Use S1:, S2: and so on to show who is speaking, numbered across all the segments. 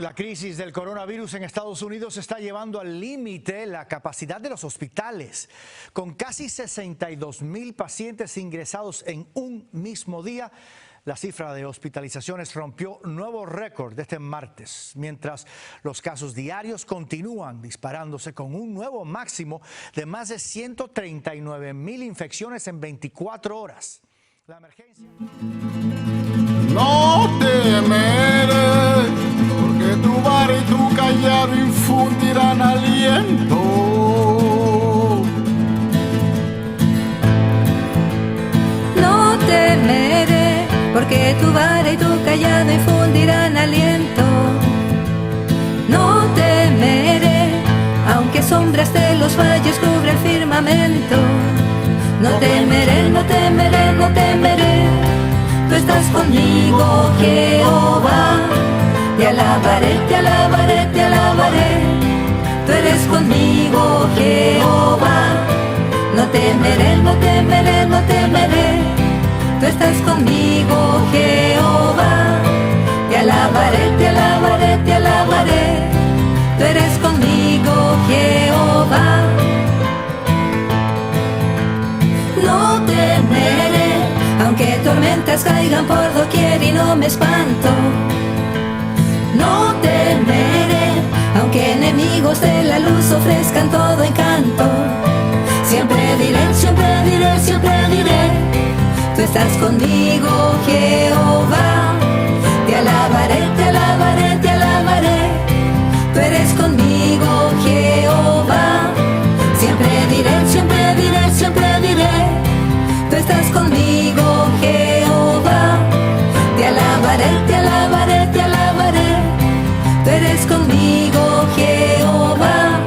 S1: La crisis del coronavirus en Estados Unidos está llevando al límite la capacidad de los hospitales. Con casi 62,000 pacientes ingresados en un mismo día, la cifra de hospitalizaciones rompió nuevo récord este martes, mientras los casos diarios continúan disparándose con un nuevo máximo de más de 139,000 infecciones en 24 horas. La emergencia...
S2: No temeré, porque tu vara y tu callado infundirán aliento.
S3: No temeré, porque tu vara y tu callado infundirán aliento. No temeré, aunque sombras de los valles cubra el firmamento. No temeré, no temeré, no temeré. Tú estás conmigo, Jehová. Te alabaré, te alabaré, te alabaré. Tú eres conmigo, Jehová. No temeré, no temeré, no temeré. Tú estás conmigo, Jehová. Te alabaré, te alabaré, te alabaré. Tú eres conmigo, Jehová. No temeré, aunque tormentas caigan por doquier y no me espanto. No temeré, aunque enemigos de la luz ofrezcan todo encanto. Siempre diré, siempre diré, siempre diré. Tú estás conmigo, Jehová. Te alabaré, te alabaré, te alabaré. Tú eres conmigo, Jehová. Siempre diré, siempre diré, siempre diré. Tú estás conmigo, Jehová. Te alabaré, te alabaré, te alabaré. Tú eres conmigo, Jehová.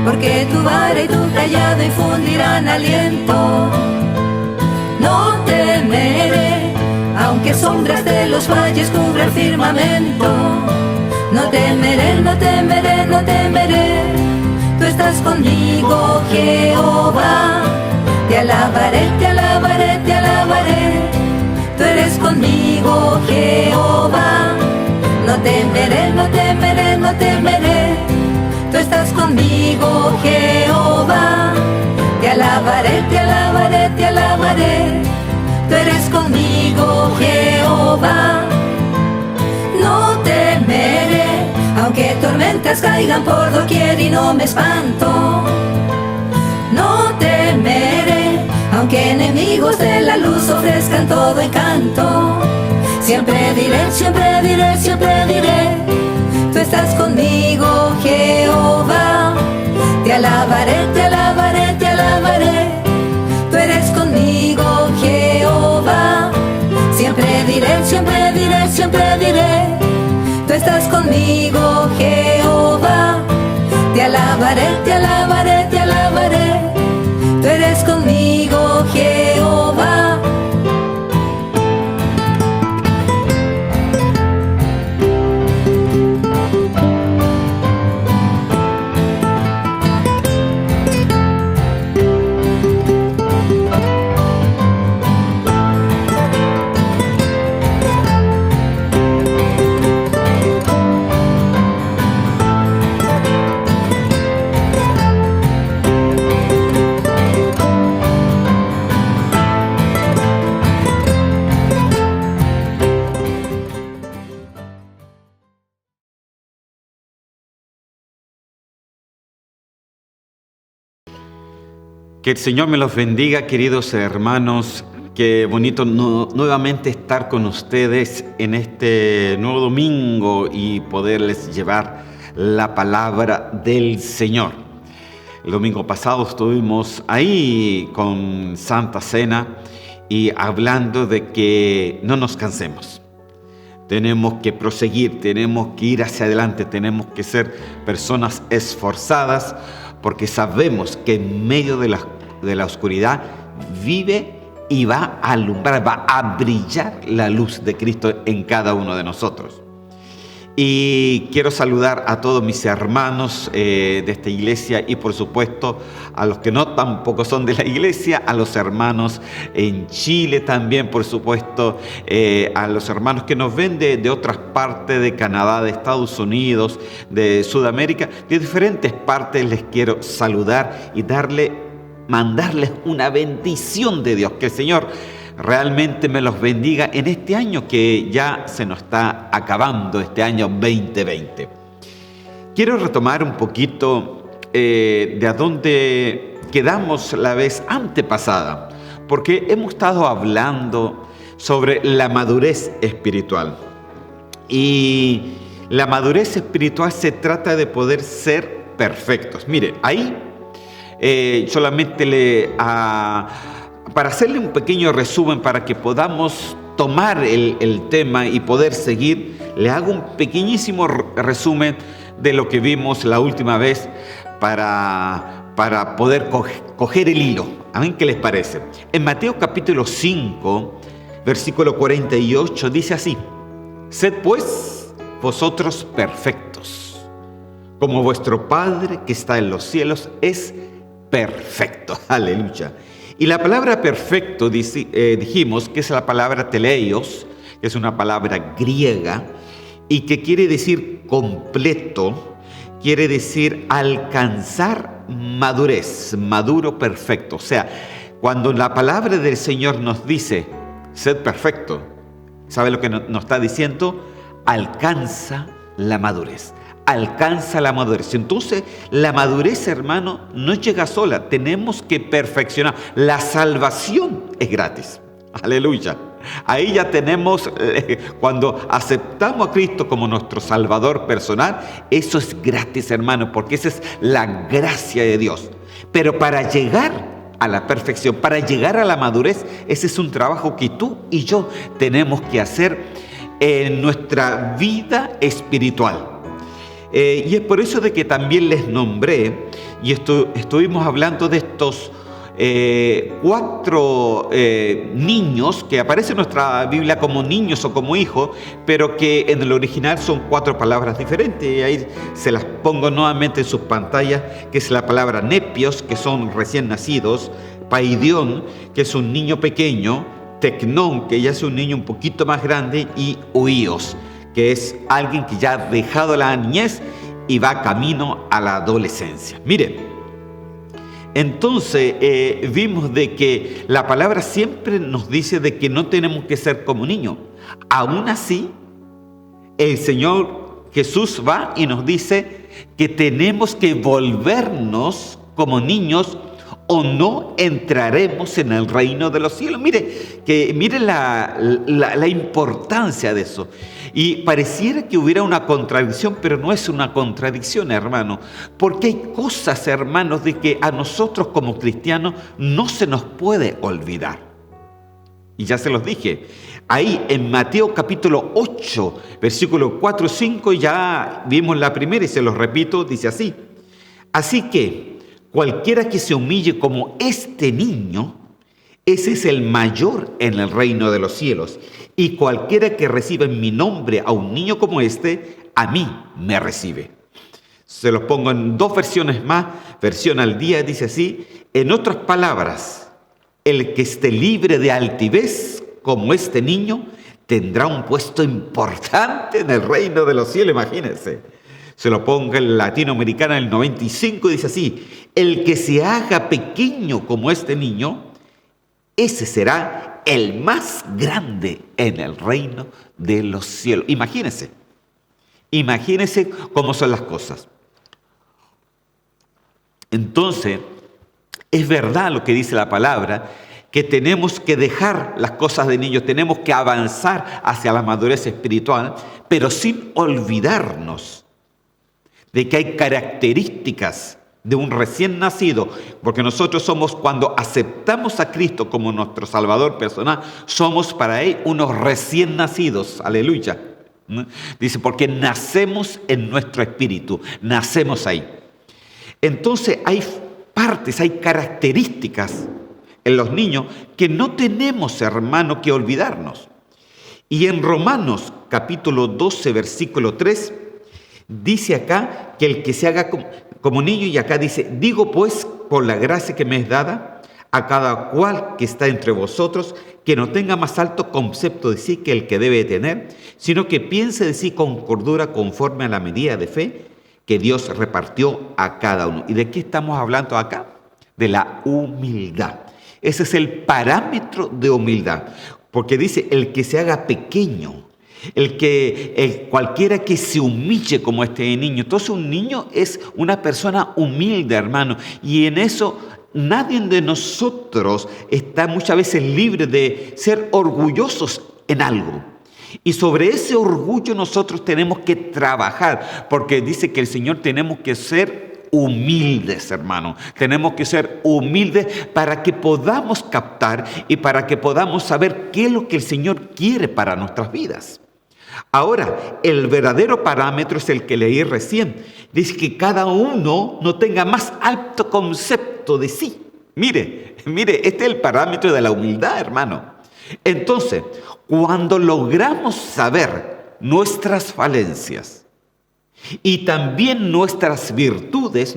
S3: Porque tu vara y tu callado infundirán aliento. No temeré, aunque sombras de los valles cubra el firmamento. No temeré, no temeré, no temeré. Tú estás conmigo, Jehová. Te alabaré, te alabaré, te alabaré. Tú eres conmigo, Jehová. No temeré, no temeré, no temeré. Tú estás conmigo, Jehová. Te alabaré, te alabaré, te alabaré. Tú eres conmigo, Jehová. No temeré, aunque tormentas caigan por doquier y no me espanto. No temeré, aunque enemigos de la luz ofrezcan todo encanto. Siempre diré, siempre diré, siempre diré. Tú estás conmigo, Jehová. Te alabaré, te alabaré, te alabaré. Tú eres conmigo, Jehová. Siempre diré, siempre diré, siempre diré. Tú estás conmigo, Jehová. Te alabaré, te alabaré, te alabaré. Tú eres conmigo, Jehová.
S4: Que el Señor me los bendiga, queridos hermanos. Qué bonito nuevamente estar con ustedes en este nuevo domingo y poderles llevar la palabra del Señor. El domingo pasado estuvimos ahí con Santa Cena y hablando de que no nos cansemos. tenemos que proseguir, tenemos que ir hacia adelante, tenemos que ser personas esforzadas, porque sabemos que en medio de la oscuridad vive y va a alumbrar, va a brillar la luz de Cristo en cada uno de nosotros. Y quiero saludar a todos mis hermanos de esta iglesia y por supuesto a los que no tampoco son de la iglesia, a los hermanos en Chile también, por supuesto, a los hermanos que nos ven de otras partes de Canadá, de Estados Unidos, de Sudamérica, de diferentes partes. Les quiero saludar y mandarles una bendición de Dios, que el Señor realmente me los bendiga en este año que ya se nos está acabando, este año 2020. Quiero retomar un poquito de a dónde quedamos la vez antepasada, porque hemos estado hablando sobre la madurez espiritual. Y la madurez espiritual se trata de poder ser perfectos. Mire, ahí solamente para hacerle un pequeño resumen, para que podamos tomar el tema y poder seguir, le hago un pequeñísimo resumen de lo que vimos la última vez para poder coger el hilo. ¿A mí qué les parece? En Mateo capítulo 5, versículo 48, dice así: Sed pues vosotros perfectos, como vuestro Padre que está en los cielos es perfecto. Aleluya. Y la palabra perfecto, dijimos que es la palabra teleios, que es una palabra griega y que quiere decir completo, quiere decir alcanzar madurez, maduro, perfecto. O sea, cuando la palabra del Señor nos dice, sed perfecto, ¿sabe lo que nos está diciendo? Alcanza la madurez. Alcanza la madurez. Entonces, la madurez, hermano, no llega sola. Tenemos que perfeccionar. La salvación es gratis. Aleluya. Ahí ya tenemos, cuando aceptamos a Cristo como nuestro Salvador personal, eso es gratis, hermano, porque esa es la gracia de Dios. Pero para llegar a la perfección, para llegar a la madurez, ese es un trabajo que tú y yo tenemos que hacer en nuestra vida espiritual. Y es por eso de que también les nombré, y estuvimos hablando de estos 4 niños que aparecen en nuestra Biblia como niños o como hijos, pero que en el original son 4 palabras diferentes. Y ahí se las pongo nuevamente en sus pantallas, que es la palabra nepios, que son recién nacidos, paidión, que es un niño pequeño, tecnón, que ya es un niño un poquito más grande, y huíos, que es alguien que ya ha dejado la niñez y va camino a la adolescencia. Mire, entonces vimos de que la palabra siempre nos dice de que no tenemos que ser como niños. Aún así, el Señor Jesús va y nos dice que tenemos que volvernos como niños o no entraremos en el reino de los cielos. Mire la importancia de eso. Y pareciera que hubiera una contradicción, pero no es una contradicción, hermano. Porque hay cosas, hermanos, de que a nosotros como cristianos no se nos puede olvidar. Y ya se los dije. Ahí en Mateo capítulo 8, versículo 4 y 5, ya vimos la primera y se los repito, dice así: Así que cualquiera que se humille como este niño, ese es el mayor en el reino de los cielos. Y cualquiera que reciba en mi nombre a un niño como este, a mí me recibe. Se los pongo en 2 versiones más. Versión al día dice así: en otras palabras, el que esté libre de altivez como este niño, tendrá un puesto importante en el reino de los cielos. Imagínense. Se lo pongo en latinoamericana, el 95, dice así: el que se haga pequeño como este niño, ese será el más grande en el reino de los cielos. Imagínense cómo son las cosas. Entonces, es verdad lo que dice la palabra, que tenemos que dejar las cosas de niños, tenemos que avanzar hacia la madurez espiritual, pero sin olvidarnos de que hay características de un recién nacido, porque nosotros somos, cuando aceptamos a Cristo como nuestro Salvador personal, somos para Él unos recién nacidos, aleluya. ¿no? Dice, porque nacemos en nuestro espíritu, nacemos ahí. Entonces hay partes, hay características en los niños que no tenemos, hermano, que olvidarnos. Y en Romanos capítulo 12, versículo 3, dice acá que el que se haga como niño, y acá dice, digo pues, por la gracia que me es dada, a cada cual que está entre vosotros, que no tenga más alto concepto de sí que el que debe tener, sino que piense de sí con cordura conforme a la medida de fe que Dios repartió a cada uno. ¿Y de qué estamos hablando acá? De la humildad. Ese es el parámetro de humildad, porque dice, el que se haga pequeño, cualquiera que se humille como este niño. Entonces un niño es una persona humilde, hermano, y en eso nadie de nosotros está muchas veces libre de ser orgullosos en algo. Y sobre ese orgullo nosotros tenemos que trabajar, porque dice que el Señor tenemos que ser humildes, hermano. Tenemos que ser humildes para que podamos captar y para que podamos saber qué es lo que el Señor quiere para nuestras vidas. Ahora, el verdadero parámetro es el que leí recién. Dice que cada uno no tenga más alto concepto de sí. Mire, este es el parámetro de la humildad, hermano. Entonces, cuando logramos saber nuestras falencias y también nuestras virtudes,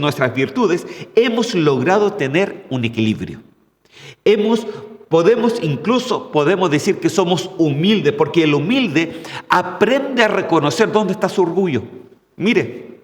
S4: hemos logrado tener un equilibrio. Podemos decir que somos humildes, porque el humilde aprende a reconocer dónde está su orgullo. Mire,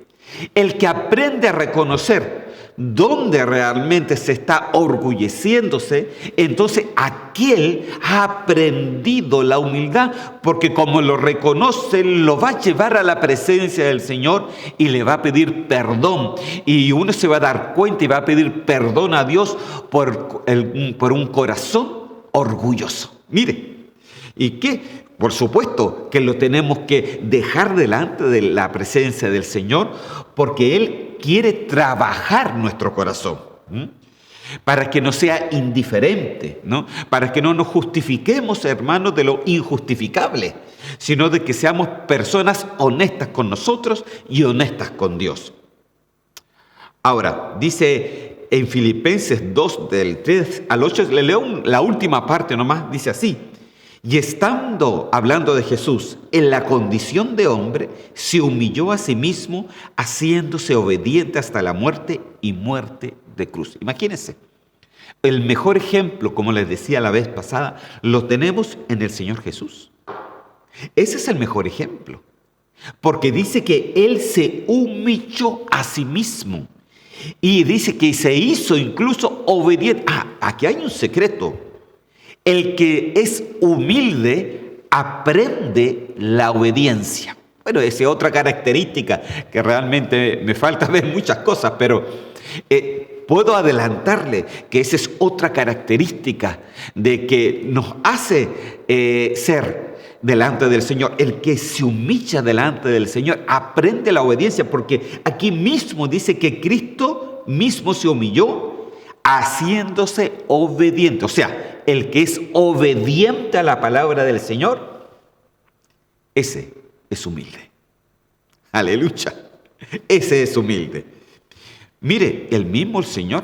S4: el que aprende a reconocer dónde realmente se está orgulleciéndose, entonces aquel ha aprendido la humildad, porque como lo reconoce, lo va a llevar a la presencia del Señor y le va a pedir perdón. Y uno se va a dar cuenta y va a pedir perdón a Dios por un corazón orgulloso. Mire, ¿y qué? Por supuesto que lo tenemos que dejar delante de la presencia del Señor, porque Él quiere trabajar nuestro corazón, para que no sea indiferente, ¿no? Para que no nos justifiquemos, hermanos, de lo injustificable, sino de que seamos personas honestas con nosotros y honestas con Dios. Ahora, dice en Filipenses 2, del 3 al 8, le leo la última parte nomás, dice así: y estando, hablando de Jesús, en la condición de hombre, se humilló a sí mismo, haciéndose obediente hasta la muerte y muerte de cruz. Imagínense, el mejor ejemplo, como les decía la vez pasada, lo tenemos en el Señor Jesús. Ese es el mejor ejemplo, porque dice que Él se humilló a sí mismo y dice que se hizo incluso obediente. Aquí hay un secreto. El que es humilde aprende la obediencia. Bueno, esa es otra característica que realmente me falta ver muchas cosas, pero puedo adelantarle que esa es otra característica de que nos hace ser delante del Señor. El que se humilla delante del Señor aprende la obediencia, porque aquí mismo dice que Cristo mismo se humilló haciéndose obediente. O sea, el que es obediente a la palabra del Señor, ese es humilde. Aleluya. Ese es humilde. Mire, el Señor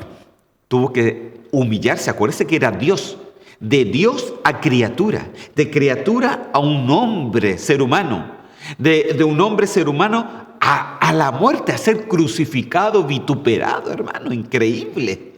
S4: tuvo que humillarse. Acuérdese que era Dios. De Dios a criatura. De criatura a un hombre, ser humano. De un hombre, ser humano, a la muerte, a ser crucificado, vituperado, hermano. Increíble.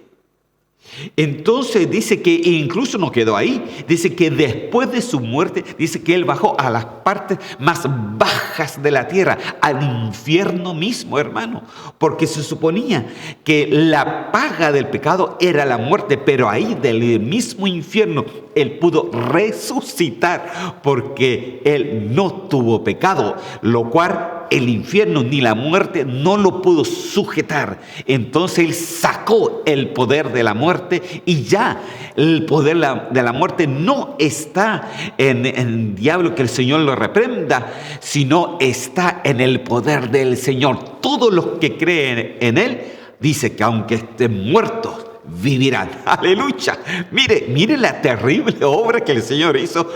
S4: Entonces dice que incluso no quedó ahí, dice que después de su muerte, dice que Él bajó a las partes más bajas de la tierra, al infierno mismo, hermano, porque se suponía que la paga del pecado era la muerte, pero ahí del mismo infierno Él pudo resucitar, porque Él no tuvo pecado, lo cual el infierno ni la muerte no lo pudo sujetar. Entonces Él sacó el poder de la muerte, y ya el poder de la muerte no está en el diablo, que el Señor lo reprenda, sino está en el poder del Señor. Todos los que creen en Él, dice que aunque estén muertos, vivirán. Aleluya. Mire la terrible obra que el Señor hizo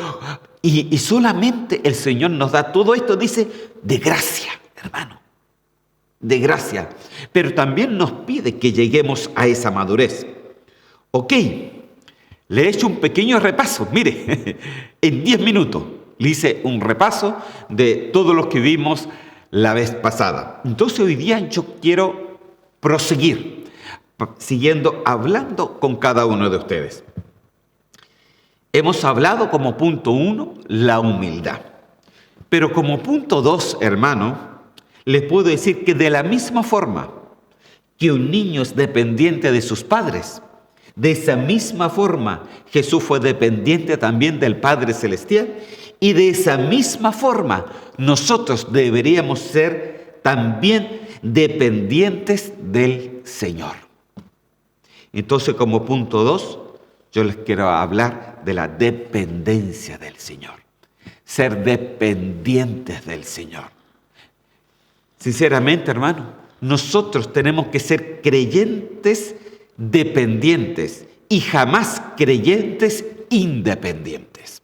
S4: Y solamente el Señor nos da todo esto, dice, de gracia, hermano. De gracia. Pero también nos pide que lleguemos a esa madurez. Ok, le he hecho un pequeño repaso. Mire, en 10 minutos le hice un repaso de todo lo que vimos la vez pasada. Entonces hoy día yo quiero proseguir, siguiendo hablando con cada uno de ustedes. Hemos hablado como punto 1, la humildad. Pero como punto 2, hermano, les puedo decir que de la misma forma que un niño es dependiente de sus padres, de esa misma forma Jesús fue dependiente también del Padre Celestial, y de esa misma forma nosotros deberíamos ser también dependientes del Señor. Entonces, como punto 2, yo les quiero hablar de la dependencia del Señor. Ser dependientes del Señor. Sinceramente, hermano, nosotros tenemos que ser creyentes dependientes y jamás creyentes independientes.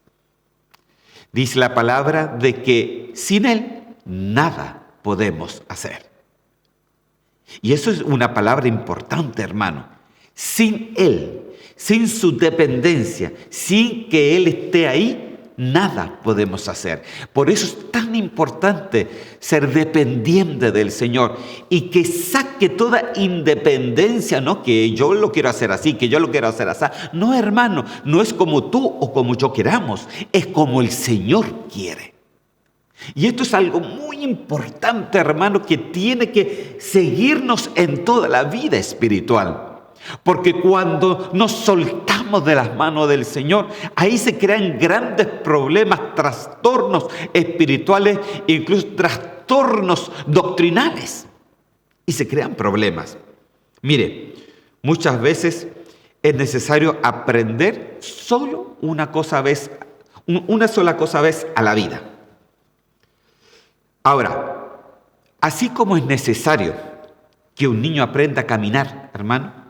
S4: Dice la palabra de que sin Él nada podemos hacer. Y eso es una palabra importante, hermano. Sin Él, sin su dependencia, sin que Él esté ahí, nada podemos hacer. Por eso es tan importante ser dependiente del Señor y que saque toda independencia, no que yo lo quiero hacer así, que yo lo quiero hacer así. No, hermano, no es como tú o como yo queramos, es como el Señor quiere. Y esto es algo muy importante, hermano, que tiene que seguirnos en toda la vida espiritual. Porque cuando nos soltamos de las manos del Señor, ahí se crean grandes problemas, trastornos espirituales, incluso trastornos doctrinales. Y se crean problemas. Mire, muchas veces es necesario aprender solo una sola cosa a vez a la vida. Ahora, así como es necesario que un niño aprenda a caminar, hermano,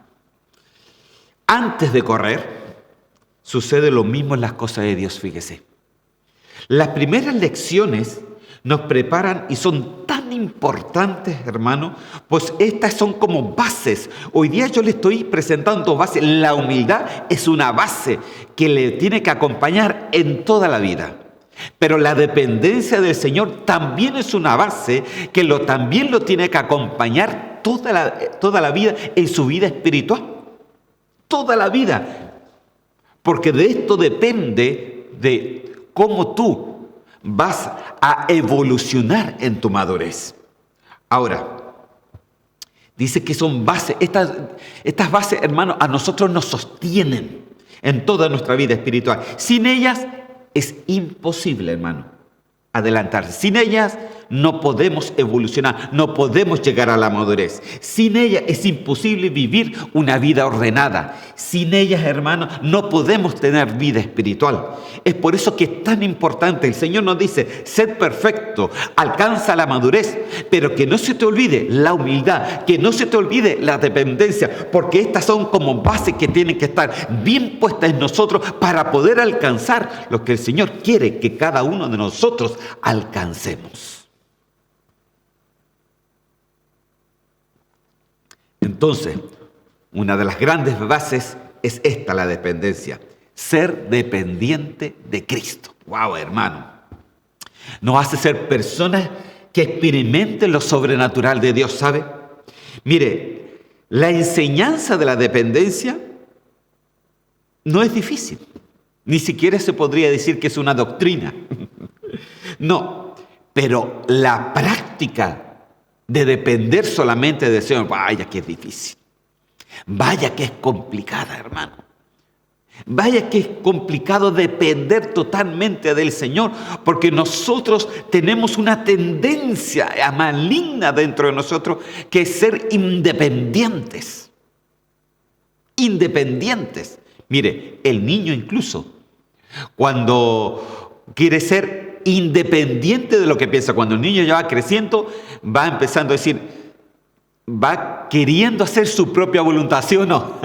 S4: antes de correr, sucede lo mismo en las cosas de Dios, fíjese. Las primeras lecciones nos preparan y son tan importantes, hermano, pues estas son como bases. Hoy día yo le estoy presentando bases. La humildad es una base que le tiene que acompañar en toda la vida. Pero la dependencia del Señor también es una base que también lo tiene que acompañar toda la vida en su vida espiritual. Toda la vida, porque de esto depende de cómo tú vas a evolucionar en tu madurez. Ahora, dice que son bases, estas bases, hermano, a nosotros nos sostienen en toda nuestra vida espiritual. Sin ellas es imposible, hermano, adelantarse. Sin ellas no podemos evolucionar, no podemos llegar a la madurez. Sin ellas es imposible vivir una vida ordenada. Sin ellas, hermanos, no podemos tener vida espiritual. Es por eso que es tan importante. El Señor nos dice, sed perfecto, alcanza la madurez, pero que no se te olvide la humildad, que no se te olvide la dependencia, porque estas son como bases que tienen que estar bien puestas en nosotros para poder alcanzar lo que el Señor quiere que cada uno de nosotros alcancemos. Entonces, una de las grandes bases es esta, la dependencia. Ser dependiente de Cristo. ¡Wow, hermano! Nos hace ser personas que experimenten lo sobrenatural de Dios, ¿sabe? Mire, la enseñanza de la dependencia no es difícil. Ni siquiera se podría decir que es una doctrina. No, pero la práctica de depender solamente del Señor, vaya que es difícil. Vaya que es complicada, hermano. Vaya que es complicado depender totalmente del Señor, porque nosotros tenemos una tendencia maligna dentro de nosotros que es ser independientes. Independientes. Mire, el niño incluso, cuando quiere ser independiente de lo que piensa, cuando el niño ya va creciendo, va empezando a decir, va queriendo hacer su propia voluntad, ¿sí o no?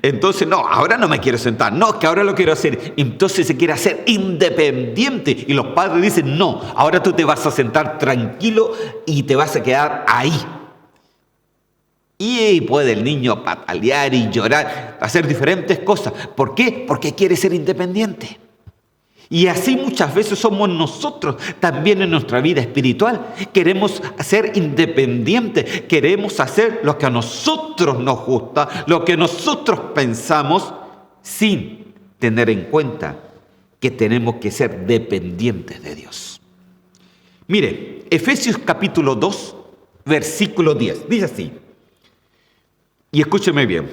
S4: Entonces, no, ahora no me quiero sentar, no, que ahora lo quiero hacer. Entonces se quiere hacer independiente. Y los padres dicen, no, ahora tú te vas a sentar tranquilo y te vas a quedar ahí. Y puede el niño patalear y llorar, hacer diferentes cosas. ¿Por qué? Porque quiere ser independiente. Y así muchas veces somos nosotros también en nuestra vida espiritual. Queremos ser independientes, queremos hacer lo que a nosotros nos gusta, lo que nosotros pensamos, sin tener en cuenta que tenemos que ser dependientes de Dios. Mire, Efesios capítulo 2, versículo 10, dice así. Y escúcheme bien,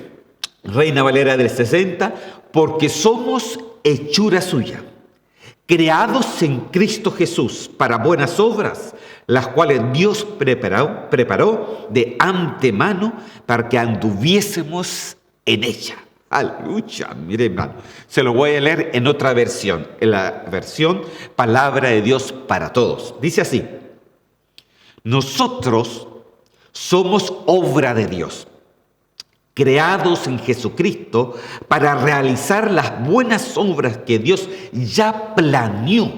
S4: Reina Valera del 60, porque somos hechura suya, creados en Cristo Jesús para buenas obras, las cuales Dios preparó de antemano para que anduviésemos en ella. Aleluya, mire hermano, se lo voy a leer en otra versión, en la versión Palabra de Dios para Todos. Dice así, nosotros somos obra de Dios, creados en Jesucristo para realizar las buenas obras que Dios ya planeó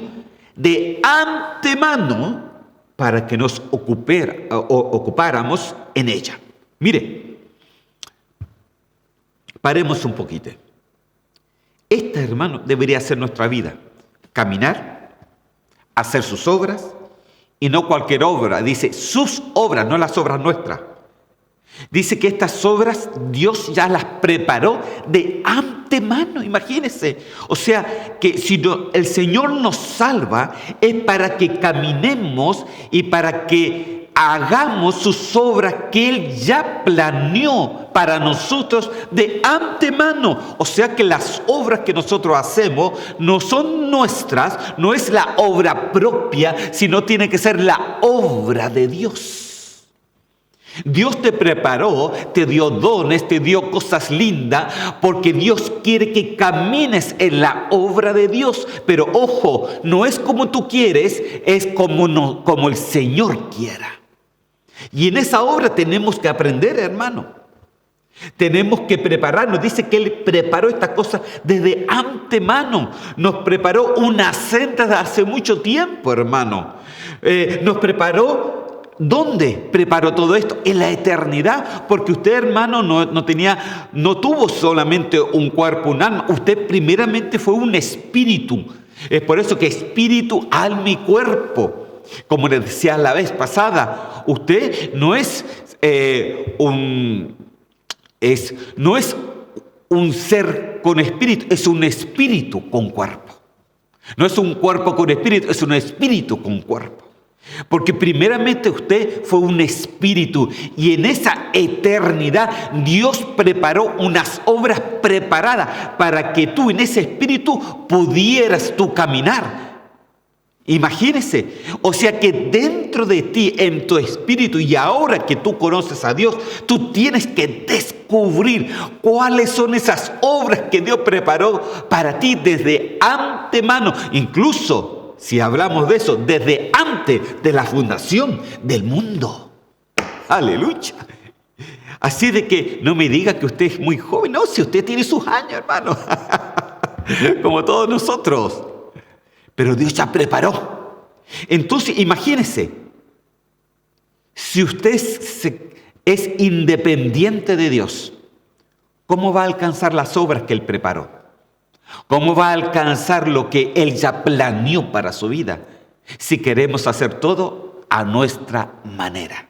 S4: de antemano para que nos ocupáramos en ella. Mire, paremos un poquito. Esta, hermano, debería ser nuestra vida. Caminar, hacer sus obras, y no cualquier obra. Dice sus obras, no las obras nuestras. Dice que estas obras Dios ya las preparó de antemano, imagínense. O sea, que si el Señor nos salva es para que caminemos y para que hagamos sus obras que Él ya planeó para nosotros de antemano. O sea que las obras que nosotros hacemos no son nuestras, no es la obra propia, sino tiene que ser la obra de Dios. Dios te preparó, te dio dones, te dio cosas lindas, porque Dios quiere que camines en la obra de Dios. Pero ojo, no es como tú quieres, es como el Señor quiera. Y en esa obra tenemos que aprender, hermano. Tenemos que prepararnos. Dice que Él preparó estas cosas desde antemano. Nos preparó una senda de hace mucho tiempo, hermano. Nos preparó. ¿Dónde preparó todo esto? En la eternidad, porque usted, hermano, no tuvo solamente un cuerpo, un alma. Usted primeramente fue un espíritu. Es por eso que espíritu, alma y cuerpo. Como les decía la vez pasada, usted no es un ser con espíritu, es un espíritu con cuerpo. No es un cuerpo con espíritu, es un espíritu con cuerpo. Porque primeramente usted fue un espíritu y en esa eternidad Dios preparó unas obras preparadas para que tú en ese espíritu pudieras tú caminar. Imagínese, o sea que dentro de ti, en tu espíritu, y ahora que tú conoces a Dios, tú tienes que descubrir cuáles son esas obras que Dios preparó para ti desde antemano, incluso si hablamos de eso, desde antes de la fundación del mundo. Aleluya. Así de que no me diga que usted es muy joven. No, si usted tiene sus años, hermano. Como todos nosotros. Pero Dios ya preparó. Entonces, imagínese. Si usted es independiente de Dios, ¿cómo va a alcanzar las obras que Él preparó? ¿Cómo va a alcanzar lo que Él ya planeó para su vida? Si queremos hacer todo a nuestra manera.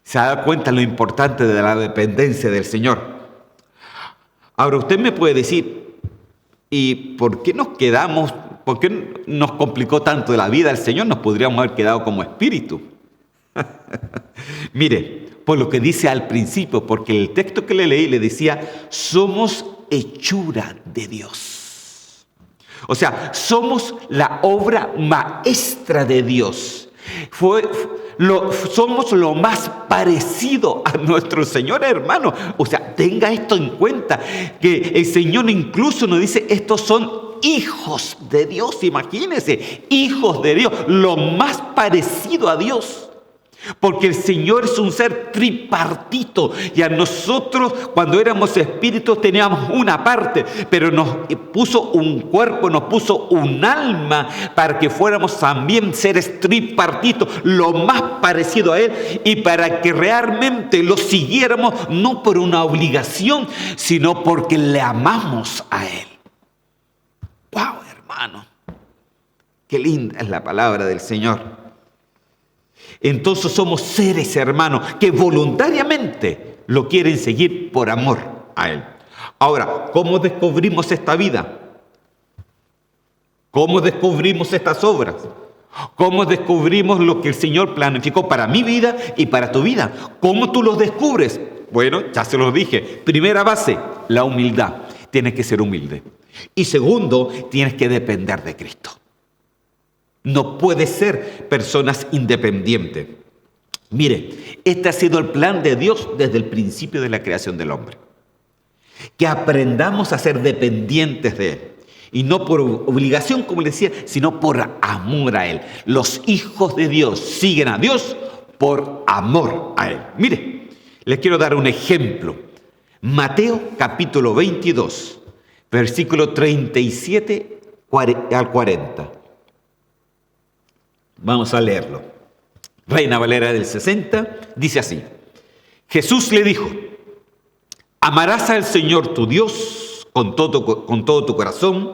S4: ¿Se da cuenta lo importante de la dependencia del Señor? Ahora usted me puede decir, ¿y por qué nos quedamos? ¿Por qué nos complicó tanto la vida el Señor? Nos podríamos haber quedado como espíritu. Mire, por lo que dice al principio, porque el texto que le leí le decía, somos hechura de Dios. O sea, somos la obra maestra de Dios. Somos lo más parecido a nuestro Señor, hermano. O sea, tenga esto en cuenta, que el Señor incluso nos dice, estos son hijos de Dios. Imagínense, hijos de Dios, lo más parecido a Dios. Porque el Señor es un ser tripartito y a nosotros cuando éramos espíritus teníamos una parte, pero nos puso un cuerpo, nos puso un alma para que fuéramos también seres tripartitos, lo más parecido a Él y para que realmente lo siguiéramos no por una obligación, sino porque le amamos a Él. ¡Wow, hermano! ¡Qué linda es la palabra del Señor! Entonces somos seres, hermanos, que voluntariamente lo quieren seguir por amor a Él. Ahora, ¿cómo descubrimos esta vida? ¿Cómo descubrimos estas obras? ¿Cómo descubrimos lo que el Señor planificó para mi vida y para tu vida? ¿Cómo tú los descubres? Bueno, ya se los dije. Primera base, la humildad. Tienes que ser humilde. Y segundo, tienes que depender de Cristo. No puedes ser personas independientes. Mire, este ha sido el plan de Dios desde el principio de la creación del hombre. Que aprendamos a ser dependientes de Él. Y no por obligación, como le decía, sino por amor a Él. Los hijos de Dios siguen a Dios por amor a Él. Mire, les quiero dar un ejemplo. Mateo capítulo 22, versículo 37 al 40. Vamos a leerlo. Reina Valera del 60 dice así: Jesús le dijo: amarás al Señor tu Dios con todo tu corazón,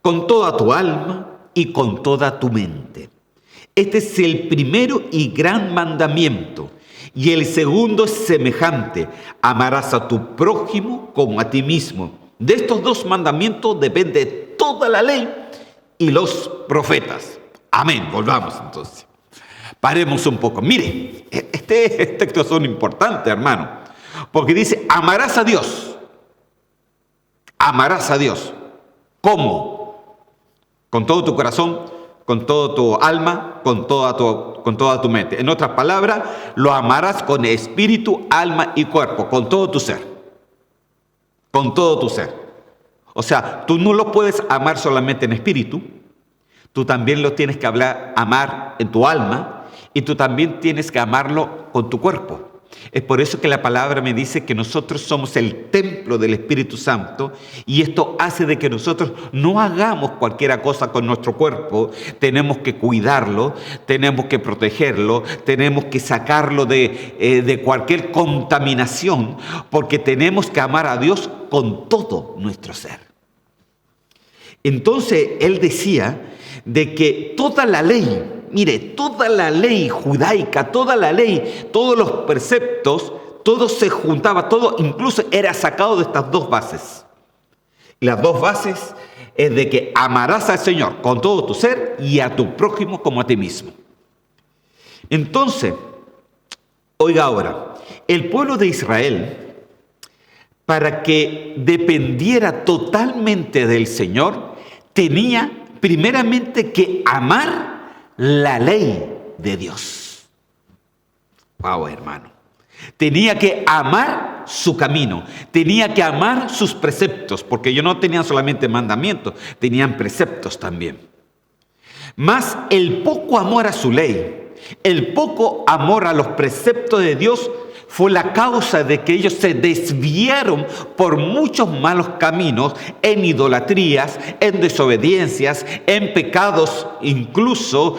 S4: con toda tu alma y con toda tu mente. Este es el primero y gran mandamiento. Y el segundo es semejante: amarás a tu prójimo como a ti mismo. De estos dos mandamientos depende toda la ley y los profetas. Amén. Volvamos entonces. Paremos un poco. Mire, este texto son importantes, hermano, porque dice: amarás a Dios. Amarás a Dios. ¿Cómo? Con todo tu corazón, con toda tu alma, con toda tu mente. En otras palabras, lo amarás con espíritu, alma y cuerpo, con todo tu ser. Con todo tu ser. O sea, tú no lo puedes amar solamente en espíritu, tú también lo tienes que amar en tu alma y tú también tienes que amarlo con tu cuerpo. Es por eso que la palabra me dice que nosotros somos el templo del Espíritu Santo y esto hace de que nosotros no hagamos cualquier cosa con nuestro cuerpo. Tenemos que cuidarlo, tenemos que protegerlo, tenemos que sacarlo de cualquier contaminación, porque tenemos que amar a Dios con todo nuestro ser. Entonces él decía de que toda la ley, mire, toda la ley judaica, toda la ley, todos los preceptos, todo se juntaba, todo incluso era sacado de estas dos bases. Y las dos bases es de que amarás al Señor con todo tu ser y a tu prójimo como a ti mismo. Entonces, oiga ahora, el pueblo de Israel, para que dependiera totalmente del Señor, tenía primeramente que amar la ley de Dios. Wow, hermano. Tenía que amar su camino, tenía que amar sus preceptos, porque ellos no tenían solamente mandamientos, tenían preceptos también. Mas el poco amor a su ley, el poco amor a los preceptos de Dios fue la causa de que ellos se desviaron por muchos malos caminos, en idolatrías, en desobediencias, en pecados incluso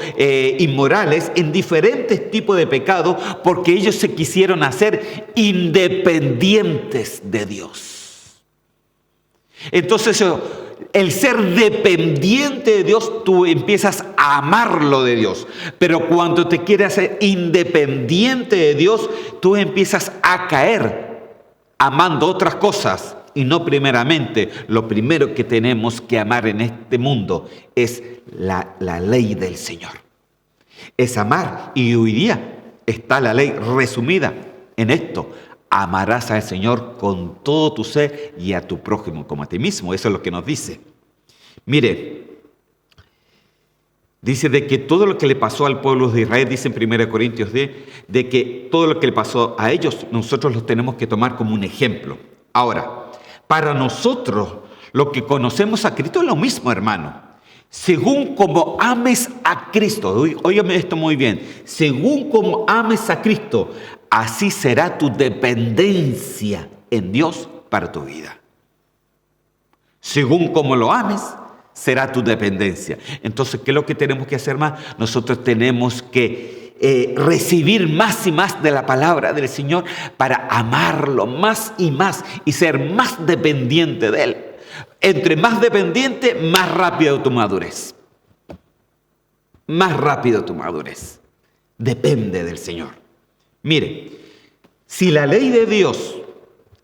S4: inmorales, en diferentes tipos de pecados, porque ellos se quisieron hacer independientes de Dios. Entonces, el ser dependiente de Dios, tú empiezas a amarlo de Dios. Pero cuando te quieres hacer independiente de Dios, tú empiezas a caer amando otras cosas. Y no primeramente, lo primero que tenemos que amar en este mundo es la ley del Señor. Es amar. Y hoy día está la ley resumida en esto: amarás al Señor con todo tu ser y a tu prójimo como a ti mismo. Eso es lo que nos dice. Mire, dice de que todo lo que le pasó al pueblo de Israel, dice en 1 Corintios 10, de que todo lo que le pasó a ellos, nosotros los tenemos que tomar como un ejemplo. Ahora, para nosotros, lo que conocemos a Cristo es lo mismo, hermano. según como ames a Cristo, óigame esto muy bien, según como ames a Cristo, así será tu dependencia en Dios para tu vida. Según como lo ames, será tu dependencia. Entonces, ¿qué es lo que tenemos que hacer más? Nosotros tenemos que recibir más y más de la palabra del Señor para amarlo más y ser más dependiente de Él. Entre más dependiente, más rápido tu madurez. Más rápido tu madurez. Depende del Señor. Mire, si la ley de Dios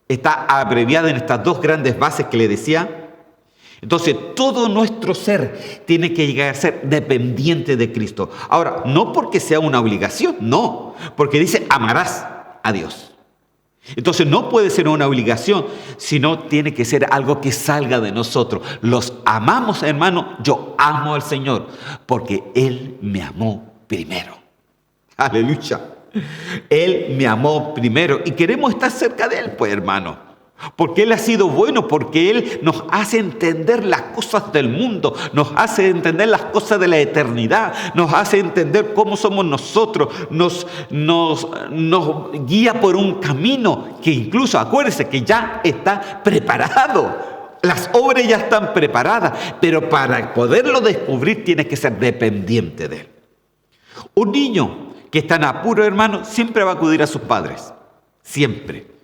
S4: está abreviada en estas dos grandes bases que le decía, entonces todo nuestro ser tiene que llegar a ser dependiente de Cristo. Ahora, no porque sea una obligación, no, porque dice amarás a Dios. Entonces no puede ser una obligación, sino tiene que ser algo que salga de nosotros. Los amamos, hermano. Yo amo al Señor porque Él me amó primero. Aleluya. Él me amó primero y queremos estar cerca de Él, pues, hermano. Porque Él ha sido bueno, porque Él nos hace entender las cosas del mundo, nos hace entender las cosas de la eternidad, nos hace entender cómo somos nosotros, nos guía por un camino que incluso, acuérdese que ya está preparado. Las obras ya están preparadas, pero para poderlo descubrir tienes que ser dependiente de Él. Un niño que está en apuro, hermano, siempre va a acudir a sus padres, siempre.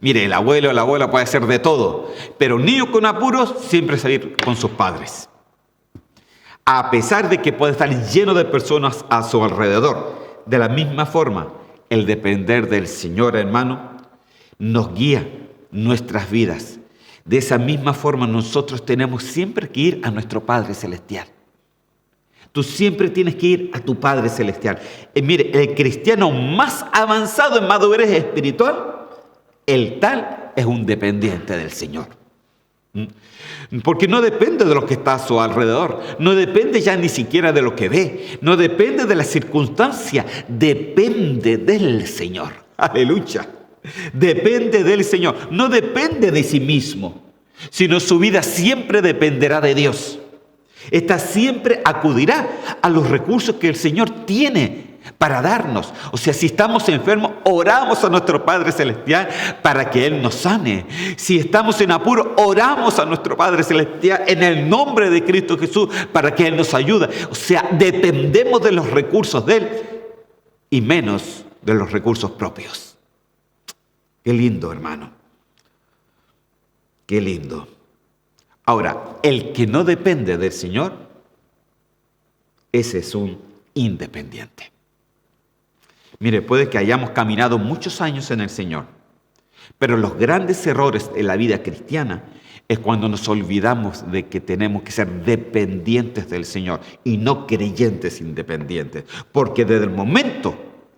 S4: Mire, el abuelo o la abuela puede hacer de todo, pero un niño con apuros siempre salir con sus padres. A pesar de que puede estar lleno de personas a su alrededor. De la misma forma, el depender del Señor, hermano, nos guía nuestras vidas. De esa misma forma, nosotros tenemos siempre que ir a nuestro Padre Celestial. Tú siempre tienes que ir a tu Padre Celestial. Mire, el cristiano más avanzado en madurez espiritual, el tal es un dependiente del Señor. Porque no depende de lo que está a su alrededor, no depende ya ni siquiera de lo que ve, no depende de las circunstancias, depende del Señor. Aleluya. Depende del Señor, no depende de sí mismo, sino su vida siempre dependerá de Dios. Esta siempre acudirá a los recursos que el Señor tiene para darnos. O sea, si estamos enfermos, oramos a nuestro Padre Celestial para que Él nos sane. Si estamos en apuro, oramos a nuestro Padre Celestial en el nombre de Cristo Jesús para que Él nos ayude. O sea, dependemos de los recursos de Él y menos de los recursos propios. Qué lindo, hermano. Qué lindo. Ahora, el que no depende del Señor, ese es un independiente. Mire, puede que hayamos caminado muchos años en el Señor, pero los grandes errores en la vida cristiana es cuando nos olvidamos de que tenemos que ser dependientes del Señor y no creyentes independientes. Porque desde el momento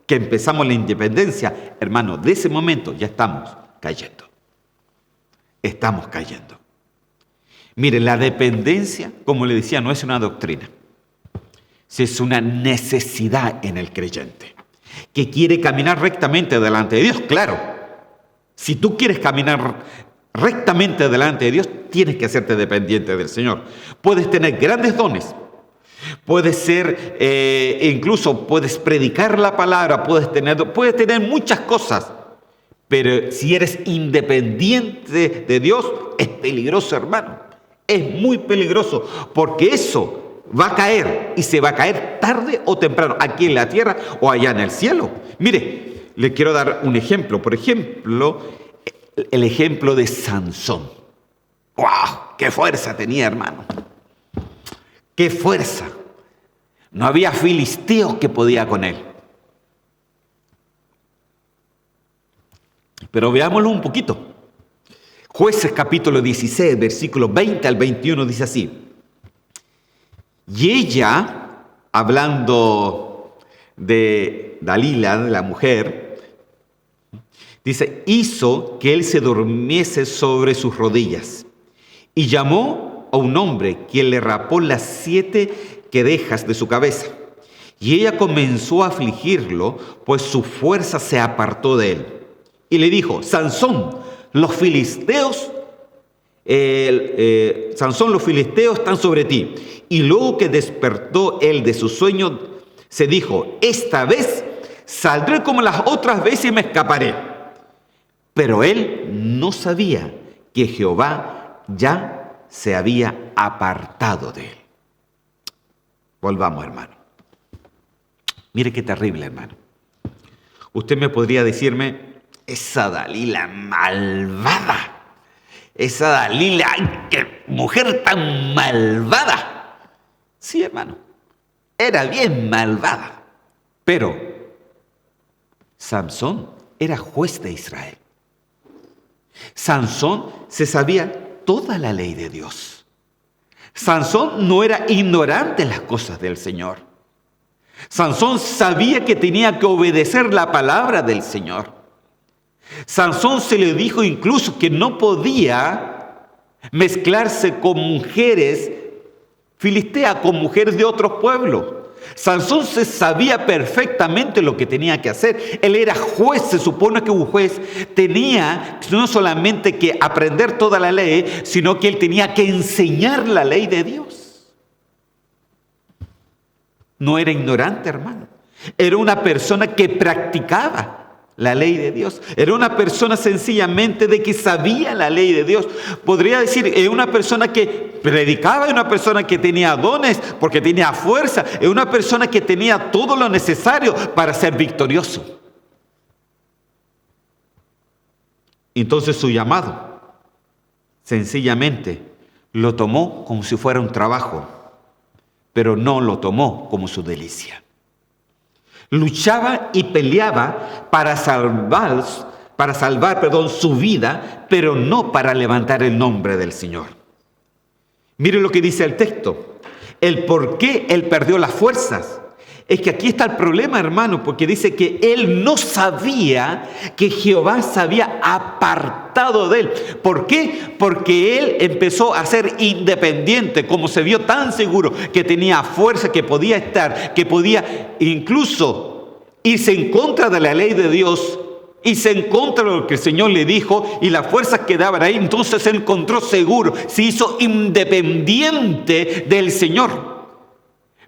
S4: que empezamos la independencia, hermano, de ese momento ya estamos cayendo. Estamos cayendo. Mire, la dependencia, como le decía, no es una doctrina. Es una necesidad en el creyente, que quiere caminar rectamente delante de Dios. Claro, si tú quieres caminar rectamente delante de Dios, tienes que hacerte dependiente del Señor. Puedes tener grandes dones, puedes ser, incluso puedes predicar la palabra, puedes tener muchas cosas, pero si eres independiente de Dios, es peligroso, hermano. Es muy peligroso, porque eso va a caer y se va a caer tarde o temprano, aquí en la tierra o allá en el cielo. Mire, le quiero dar un ejemplo. Por ejemplo, el ejemplo de Sansón. ¡Wow! ¡Qué fuerza tenía, hermano! ¡Qué fuerza! No había filisteos que podía con él. Pero veámoslo un poquito. Jueces capítulo 16, versículos 20 al 21 dice así. Y ella, hablando de Dalila, de la mujer, dice, hizo que él se durmiese sobre sus rodillas y llamó a un hombre quien le rapó las 7 quedejas de su cabeza. Y ella comenzó a afligirlo, pues su fuerza se apartó de él. Y le dijo, Sansón, los filisteos Sansón, los filisteos están sobre ti. Y luego que despertó él de su sueño, se dijo, esta vez saldré como las otras veces y me escaparé. Pero él no sabía que Jehová ya se había apartado de él. Volvamos, hermano. Mire qué terrible, hermano. Usted me podría decirme, esa Dalila malvada, esa Dalila, ¡ay, qué mujer tan malvada! Sí, hermano, era bien malvada. Pero Sansón era juez de Israel. Sansón se sabía toda la ley de Dios. Sansón no era ignorante en las cosas del Señor. Sansón sabía que tenía que obedecer la palabra del Señor. Sansón se le dijo incluso que no podía mezclarse con mujeres filisteas, con mujeres de otros pueblos. Sansón se sabía perfectamente lo que tenía que hacer. Él era juez, se supone que un juez tenía no solamente que aprender toda la ley, sino que él tenía que enseñar la ley de Dios. No era ignorante, hermano. Era una persona que practicaba la ley de Dios. Era una persona sencillamente de que sabía la ley de Dios. Podría decir, es una persona que predicaba, es una persona que tenía dones, porque tenía fuerza, es una persona que tenía todo lo necesario para ser victorioso. Entonces su llamado, sencillamente, lo tomó como si fuera un trabajo, pero no lo tomó como su delicia. Luchaba y peleaba para salvar su vida, pero no para levantar el nombre del Señor. Mire lo que dice el texto. El por qué él perdió las fuerzas. Es que aquí está el problema, hermano, porque dice que él no sabía que Jehová se había apartado de él. ¿Por qué? Porque él empezó a ser independiente, como se vio tan seguro que tenía fuerza, que podía estar, que podía incluso irse en contra de la ley de Dios, irse en contra de lo que el Señor le dijo, y las fuerzas quedaban ahí. Entonces se encontró seguro, se hizo independiente del Señor.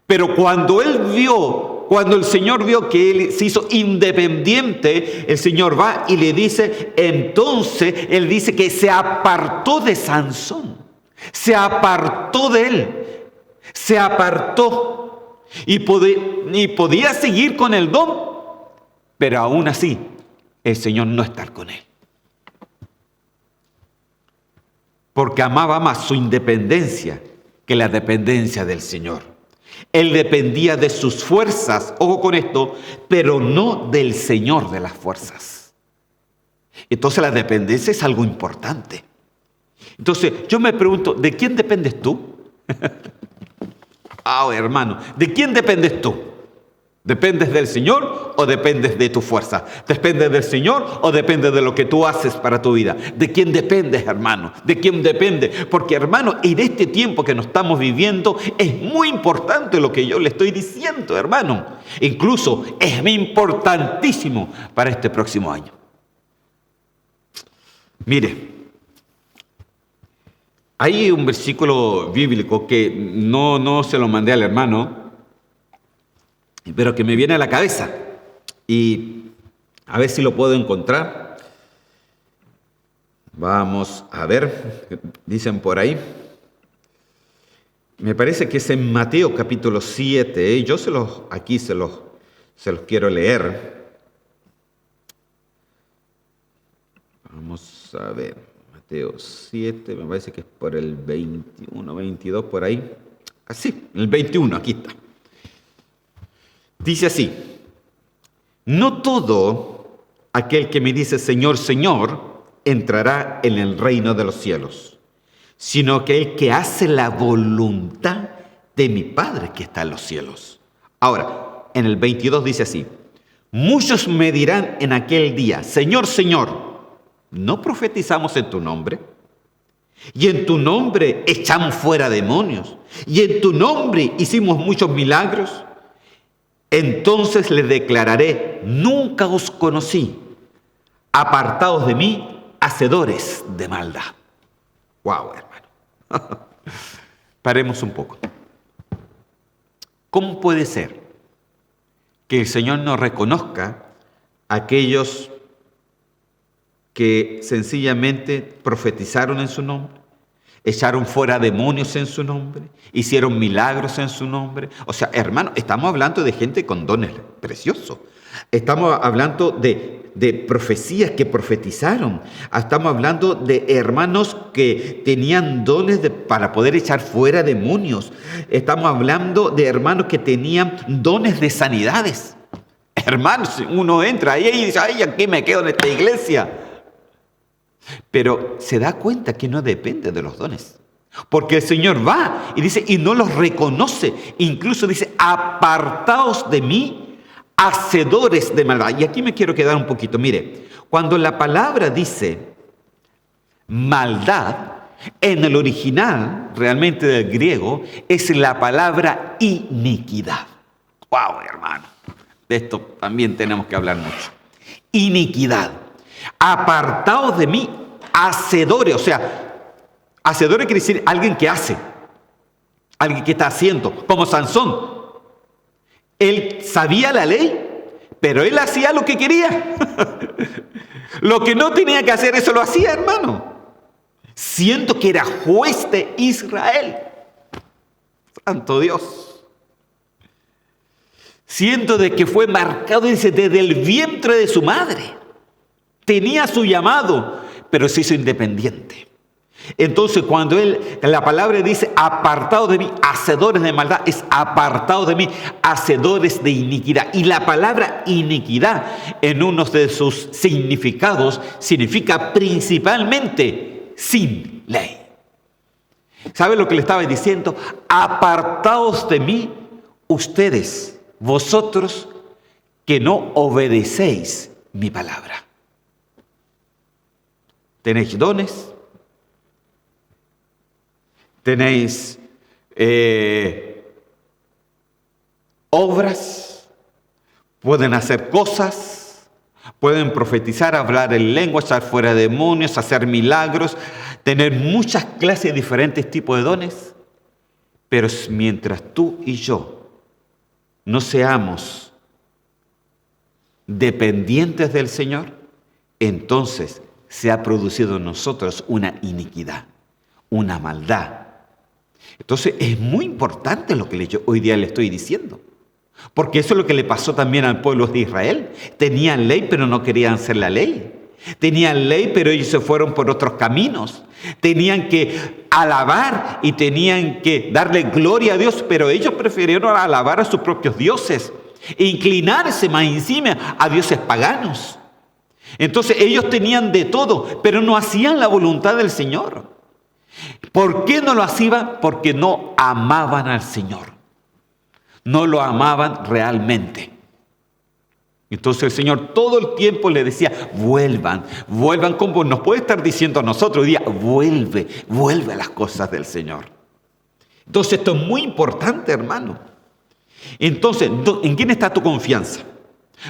S4: Pero cuando el Señor vio que él se hizo independiente, el Señor va y le dice, entonces él dice que se apartó de Sansón, se apartó de él, se apartó y podía seguir con el don, pero aún así el Señor no está con él. Porque amaba más su independencia que la dependencia del Señor. Él dependía de sus fuerzas, ojo con esto, pero no del Señor de las fuerzas. Entonces la dependencia es algo importante. Entonces yo me pregunto, ¿de quién dependes tú? Hermano, ¿de quién dependes tú? ¿Dependes del Señor o dependes de tu fuerza? ¿Dependes del Señor o dependes de lo que tú haces para tu vida? ¿De quién dependes, hermano? ¿De quién depende? Porque, hermano, en este tiempo que nos estamos viviendo es muy importante lo que yo le estoy diciendo, hermano. Incluso es importantísimo para este próximo año. Mire, hay un versículo bíblico que no se lo mandé al hermano, pero que me viene a la cabeza, y a ver si lo puedo encontrar. Vamos a ver, dicen por ahí. Me parece que es en Mateo capítulo 7, yo se los quiero leer. Vamos a ver, Mateo 7, me parece que es por el 21, 22, por ahí. Así, el 21, aquí está. Dice así: no todo aquel que me dice Señor, Señor, entrará en el reino de los cielos, sino que el que hace la voluntad de mi Padre que está en los cielos. Ahora, en el 22 dice así: muchos me dirán en aquel día, Señor, Señor, ¿no profetizamos en tu nombre? Y en tu nombre echamos fuera demonios, y en tu nombre hicimos muchos milagros. Entonces les declararé, nunca os conocí, apartados de mí, hacedores de maldad. Wow, hermano. Paremos un poco. ¿Cómo puede ser que el Señor no reconozca a aquellos que sencillamente profetizaron en su nombre, echaron fuera demonios en su nombre, hicieron milagros en su nombre? O sea, hermano, estamos hablando de gente con dones preciosos. Estamos hablando de profecías que profetizaron. Estamos hablando de hermanos que tenían dones para poder echar fuera demonios. Estamos hablando de hermanos que tenían dones de sanidades. Hermanos, uno entra ahí y dice, ay, aquí me quedo en esta iglesia. Pero se da cuenta que no depende de los dones. Porque el Señor va y dice, y no los reconoce. Incluso dice, apartaos de mí, hacedores de maldad. Y aquí me quiero quedar un poquito. Mire, cuando la palabra dice maldad, en el original, realmente del griego, es la palabra iniquidad. ¡Wow, hermano! De esto también tenemos que hablar mucho. Iniquidad. Apartaos de mí, hacedores. O sea, hacedores quiere decir alguien que hace, alguien que está haciendo, como Sansón. Él sabía la ley, pero él hacía lo que quería. Lo que no tenía que hacer, eso lo hacía, hermano. Siento que era juez de Israel. Santo Dios. Siento de que fue marcado, dice, desde el vientre de su madre. Tenía su llamado, pero se hizo independiente. Entonces, cuando la palabra dice apartado de mí, hacedores de maldad, es apartado de mí, hacedores de iniquidad. Y la palabra iniquidad, en uno de sus significados, significa principalmente sin ley. ¿Sabe lo que le estaba diciendo? Apartaos de mí, ustedes, vosotros, que no obedecéis mi palabra. Tenéis dones, tenéis obras, pueden hacer cosas, pueden profetizar, hablar en lengua, echar fuera demonios, hacer milagros, tener muchas clases de diferentes tipos de dones, pero mientras tú y yo no seamos dependientes del Señor, entonces se ha producido en nosotros una iniquidad, una maldad. Entonces es muy importante lo que yo hoy día le estoy diciendo, porque eso es lo que le pasó también al pueblo de Israel. Tenían ley, pero no querían hacer la ley. Tenían ley, pero ellos se fueron por otros caminos. Tenían que alabar y tenían que darle gloria a Dios, pero ellos prefirieron alabar a sus propios dioses e inclinarse más encima a dioses paganos. Entonces ellos tenían de todo, pero no hacían la voluntad del Señor. ¿Por qué no lo hacían? Porque no amaban al Señor. No lo amaban realmente. Entonces el Señor todo el tiempo le decía, vuelvan, como nos puede estar diciendo a nosotros hoy día, vuelve a las cosas del Señor. Entonces esto es muy importante, hermano. Entonces, ¿en quién está tu confianza?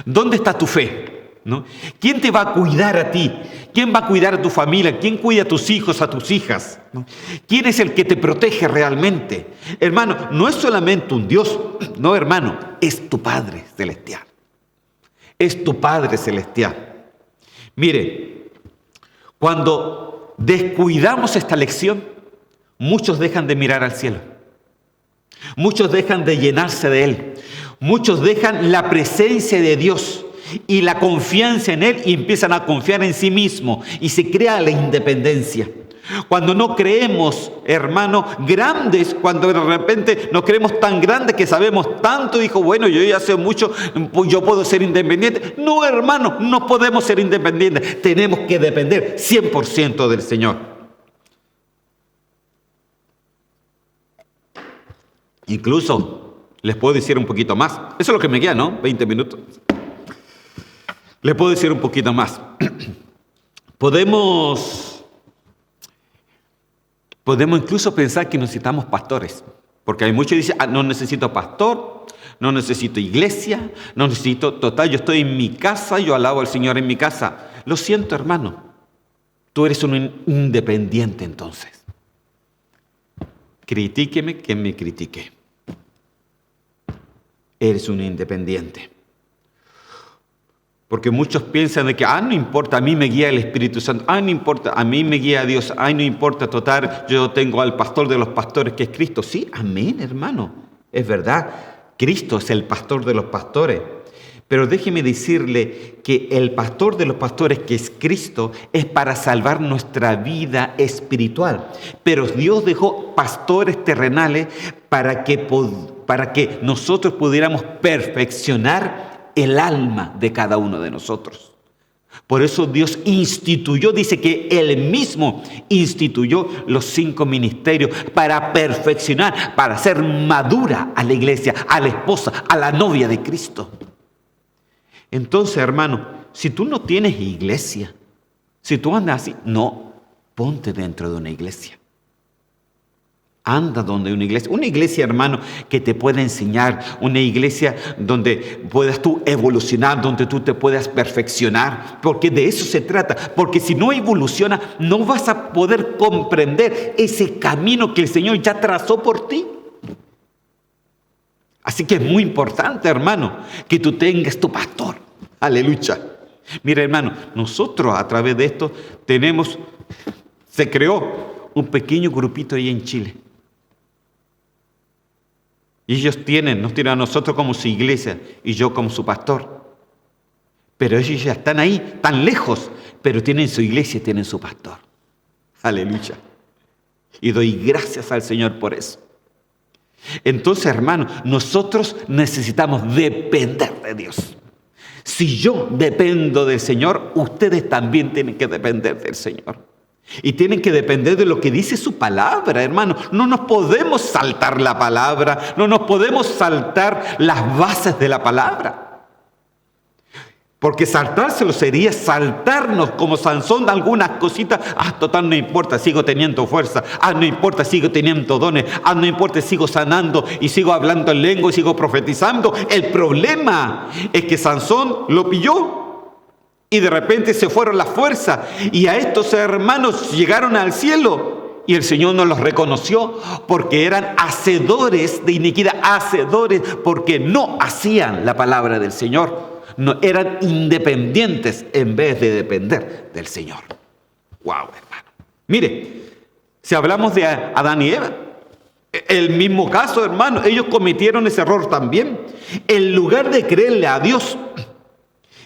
S4: ¿Dónde está tu fe? ¿No? ¿Quién te va a cuidar a ti? ¿Quién va a cuidar a tu familia? ¿Quién cuida a tus hijos, a tus hijas? ¿No? ¿Quién es el que te protege realmente? Hermano, no es solamente un Dios, no, hermano, es tu Padre Celestial. Es tu Padre Celestial. Mire, cuando descuidamos esta lección, muchos dejan de mirar al cielo. Muchos dejan de llenarse de Él. Muchos dejan la presencia de Dios y la confianza en Él y empiezan a confiar en sí mismos y se crea la independencia. Cuando no creemos, hermano, grandes, cuando de repente nos creemos tan grandes que sabemos tanto, dijo, bueno, yo ya sé mucho, pues yo puedo ser independiente. No, hermano, no podemos ser independientes. Tenemos que depender 100% del Señor. Incluso les puedo decir un poquito más. Eso es lo que me queda, ¿no? 20 minutos. Les puedo decir un poquito más. Podemos incluso pensar que necesitamos pastores. Porque hay muchos que dicen, no necesito pastor, no necesito iglesia, no necesito, total, yo estoy en mi casa, yo alabo al Señor en mi casa. Lo siento, hermano. Tú eres un independiente entonces. Critíqueme quien me critique. Eres un independiente. Porque muchos piensan de que, no importa, a mí me guía el Espíritu Santo, no importa, a mí me guía Dios, no importa, total, yo tengo al pastor de los pastores que es Cristo. Sí, amén, hermano, es verdad, Cristo es el pastor de los pastores. Pero déjeme decirle que el pastor de los pastores, que es Cristo, es para salvar nuestra vida espiritual. Pero Dios dejó pastores terrenales para que nosotros pudiéramos perfeccionar el alma de cada uno de nosotros. Por eso Dios instituyó, dice que Él mismo instituyó los 5 ministerios para perfeccionar, para hacer madura a la iglesia, a la esposa, a la novia de Cristo. Entonces, hermano, si tú no tienes iglesia, si tú andas así, no, ponte dentro de una iglesia. Anda donde una iglesia, hermano, que te pueda enseñar, una iglesia donde puedas tú evolucionar, donde tú te puedas perfeccionar, porque de eso se trata, porque si no evoluciona, no vas a poder comprender ese camino que el Señor ya trazó por ti. Así que es muy importante, hermano, que tú tengas tu pastor. Aleluya. Mira, hermano, nosotros a través de esto se creó un pequeño grupito ahí en Chile. Y ellos nos tienen a nosotros como su iglesia y yo como su pastor. Pero ellos ya están ahí, tan lejos, pero tienen su iglesia y tienen su pastor. Aleluya. Y doy gracias al Señor por eso. Entonces, hermano, nosotros necesitamos depender de Dios. Si yo dependo del Señor, ustedes también tienen que depender del Señor. Y tienen que depender de lo que dice su palabra, hermano. No nos podemos saltar la palabra, no nos podemos saltar las bases de la palabra. Porque saltárselo sería saltarnos como Sansón de algunas cositas. Total, no importa, sigo teniendo fuerza. No importa, sigo teniendo dones. No importa, sigo sanando y sigo hablando en lengua y sigo profetizando. El problema es que Sansón lo pilló. Y de repente se fueron las fuerzas. Y a estos hermanos llegaron al cielo. Y el Señor no los reconoció porque eran hacedores de iniquidad. Hacedores porque no hacían la palabra del Señor. No, eran independientes en vez de depender del Señor. ¡Wow, hermano! Mire, si hablamos de Adán y Eva, el mismo caso, hermano, ellos cometieron ese error también. En lugar de creerle a Dios,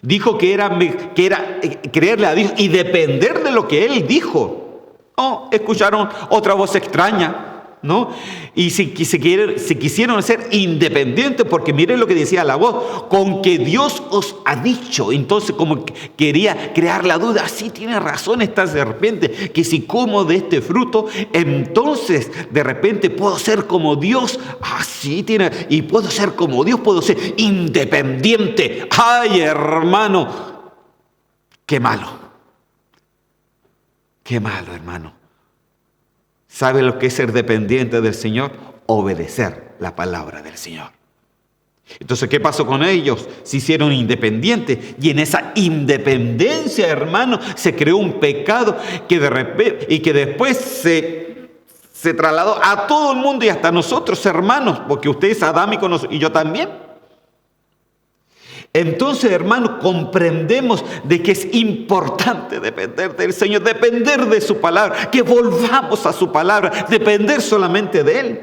S4: dijo que era creerle a Dios y depender de lo que Él dijo. Escucharon otra voz extraña, ¿no? Y se quisieron ser independientes, porque miren lo que decía la voz: con que Dios os ha dicho. Entonces, como quería crear la duda, sí tiene razón esta serpiente, que si como de este fruto, entonces de repente puedo ser como Dios. Sí tiene, y puedo ser como Dios, puedo ser independiente. Ay, hermano, qué malo, hermano. ¿Sabe lo que es ser dependiente del Señor? Obedecer la palabra del Señor. Entonces, ¿qué pasó con ellos? Se hicieron independientes, y en esa independencia, hermano, se creó un pecado que después se trasladó a todo el mundo y hasta nosotros, hermanos, porque usted es adámico y yo también. Entonces, hermano, comprendemos de que es importante depender del Señor, depender de su palabra, que volvamos a su palabra, depender solamente de Él.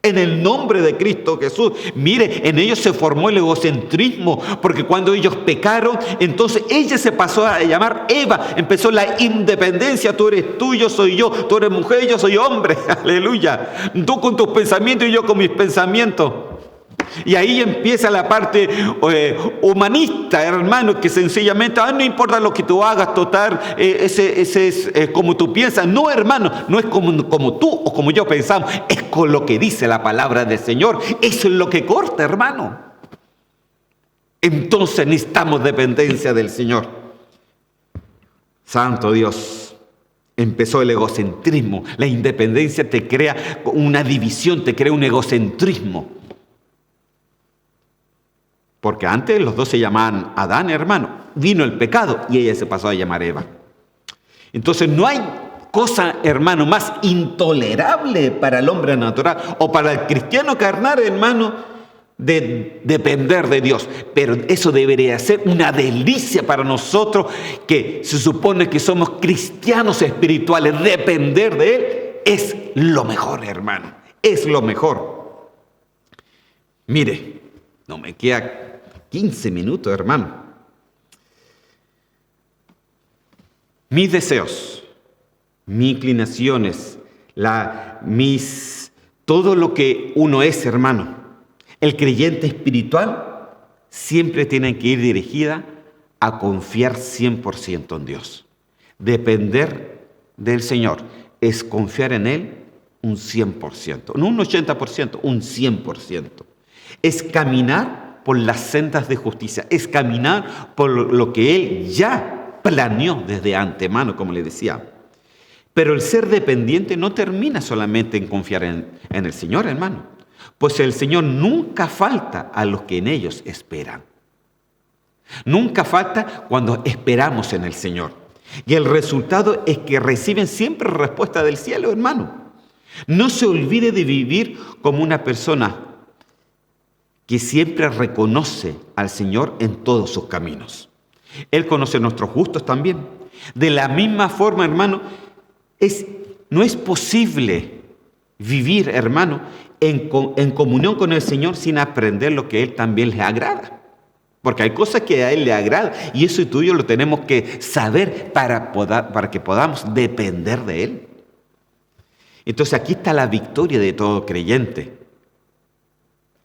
S4: En el nombre de Cristo Jesús. Mire, en ellos se formó el egocentrismo, porque cuando ellos pecaron, entonces ella se pasó a llamar Eva. Empezó la independencia: tú eres tú, yo soy yo, tú eres mujer, yo soy hombre. Aleluya. Tú con tus pensamientos y yo con mis pensamientos. Y ahí empieza la parte humanista, hermano, que sencillamente no importa lo que tú hagas, total, ese es como tú piensas. No, hermano, no es como tú o como yo pensamos, es con lo que dice la palabra del Señor. Eso es lo que corta, hermano. Entonces necesitamos dependencia del Señor. Santo Dios. Empezó el egocentrismo. La independencia te crea una división, te crea un egocentrismo. Porque antes los dos se llamaban Adán, hermano. Vino el pecado y ella se pasó a llamar Eva. Entonces no hay cosa, hermano, más intolerable para el hombre natural o para el cristiano carnal, hermano, de depender de Dios. Pero eso debería ser una delicia para nosotros, que se supone que somos cristianos espirituales. Depender de Él es lo mejor, hermano. Es lo mejor. Mire, no me queda 15 minutos, hermano. Mis deseos, mis inclinaciones, todo lo que uno es, hermano, el creyente espiritual siempre tiene que ir dirigida a confiar 100% en Dios. Depender del Señor es confiar en Él un 100%, no un 80%, un 100%. Es caminar por las sendas de justicia, es caminar por lo que Él ya planeó desde antemano, como le decía. Pero el ser dependiente no termina solamente en confiar en el Señor, hermano. Pues el Señor nunca falta a los que en ellos esperan. Nunca falta cuando esperamos en el Señor. Y el resultado es que reciben siempre respuesta del cielo, hermano. No se olvide de vivir como una persona que siempre reconoce al Señor en todos sus caminos. Él conoce nuestros gustos también. De la misma forma, hermano, no es posible vivir, hermano, en comunión con el Señor sin aprender lo que Él también le agrada. Porque hay cosas que a Él le agrada y eso tú y yo lo tenemos que saber para que podamos depender de Él. Entonces aquí está la victoria de todo creyente.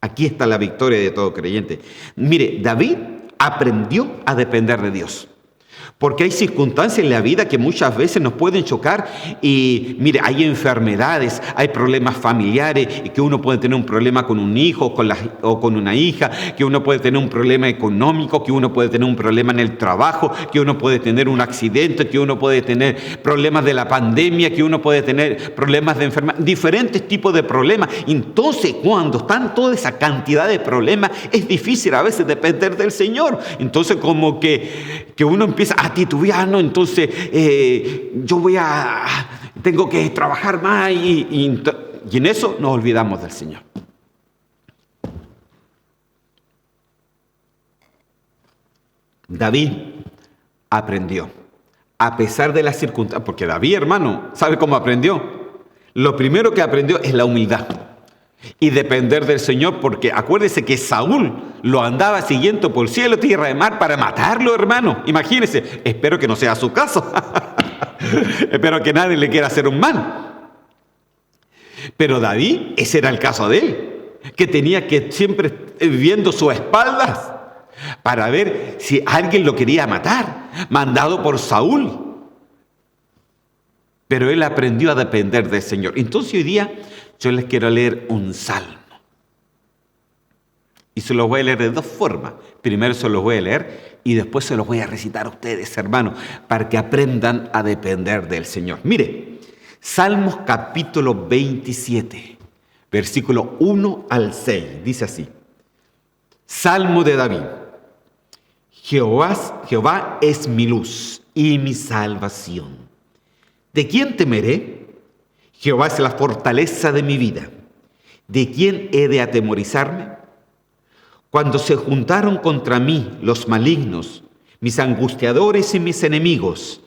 S4: Aquí está la victoria de todo creyente. Mire, David aprendió a depender de Dios. Porque hay circunstancias en la vida que muchas veces nos pueden chocar y, mire, hay enfermedades, hay problemas familiares, y que uno puede tener un problema con un hijo o con una hija, que uno puede tener un problema económico, que uno puede tener un problema en el trabajo, que uno puede tener un accidente, que uno puede tener problemas de la pandemia, que uno puede tener problemas de enfermedad, diferentes tipos de problemas. Entonces, cuando están toda esa cantidad de problemas, es difícil a veces depender del Señor. Entonces, como que uno empieza a titubear, ¿no? Entonces, tengo que trabajar más y en eso nos olvidamos del Señor. David aprendió, a pesar de las circunstancias, porque David, hermano, ¿sabe cómo aprendió? Lo primero que aprendió es la humildad y depender del Señor, porque acuérdese que Saúl lo andaba siguiendo por cielo, tierra y mar para matarlo, hermano. Imagínese, espero que no sea su caso. Espero que nadie le quiera hacer un mal. Pero David, ese era el caso de él, que tenía que siempre viendo sus espaldas para ver si alguien lo quería matar, mandado por Saúl. Pero él aprendió a depender del Señor. Entonces hoy día yo les quiero leer un salmo. Y se los voy a leer de dos formas. Primero se los voy a leer y después se los voy a recitar a ustedes, hermanos, para que aprendan a depender del Señor. Mire, Salmos capítulo 27, versículo 1 al 6. Dice así. Salmo de David. Jehová es mi luz y mi salvación. ¿De quién temeré? Jehová es la fortaleza de mi vida. ¿De quién he de atemorizarme? Cuando se juntaron contra mí los malignos, mis angustiadores y mis enemigos,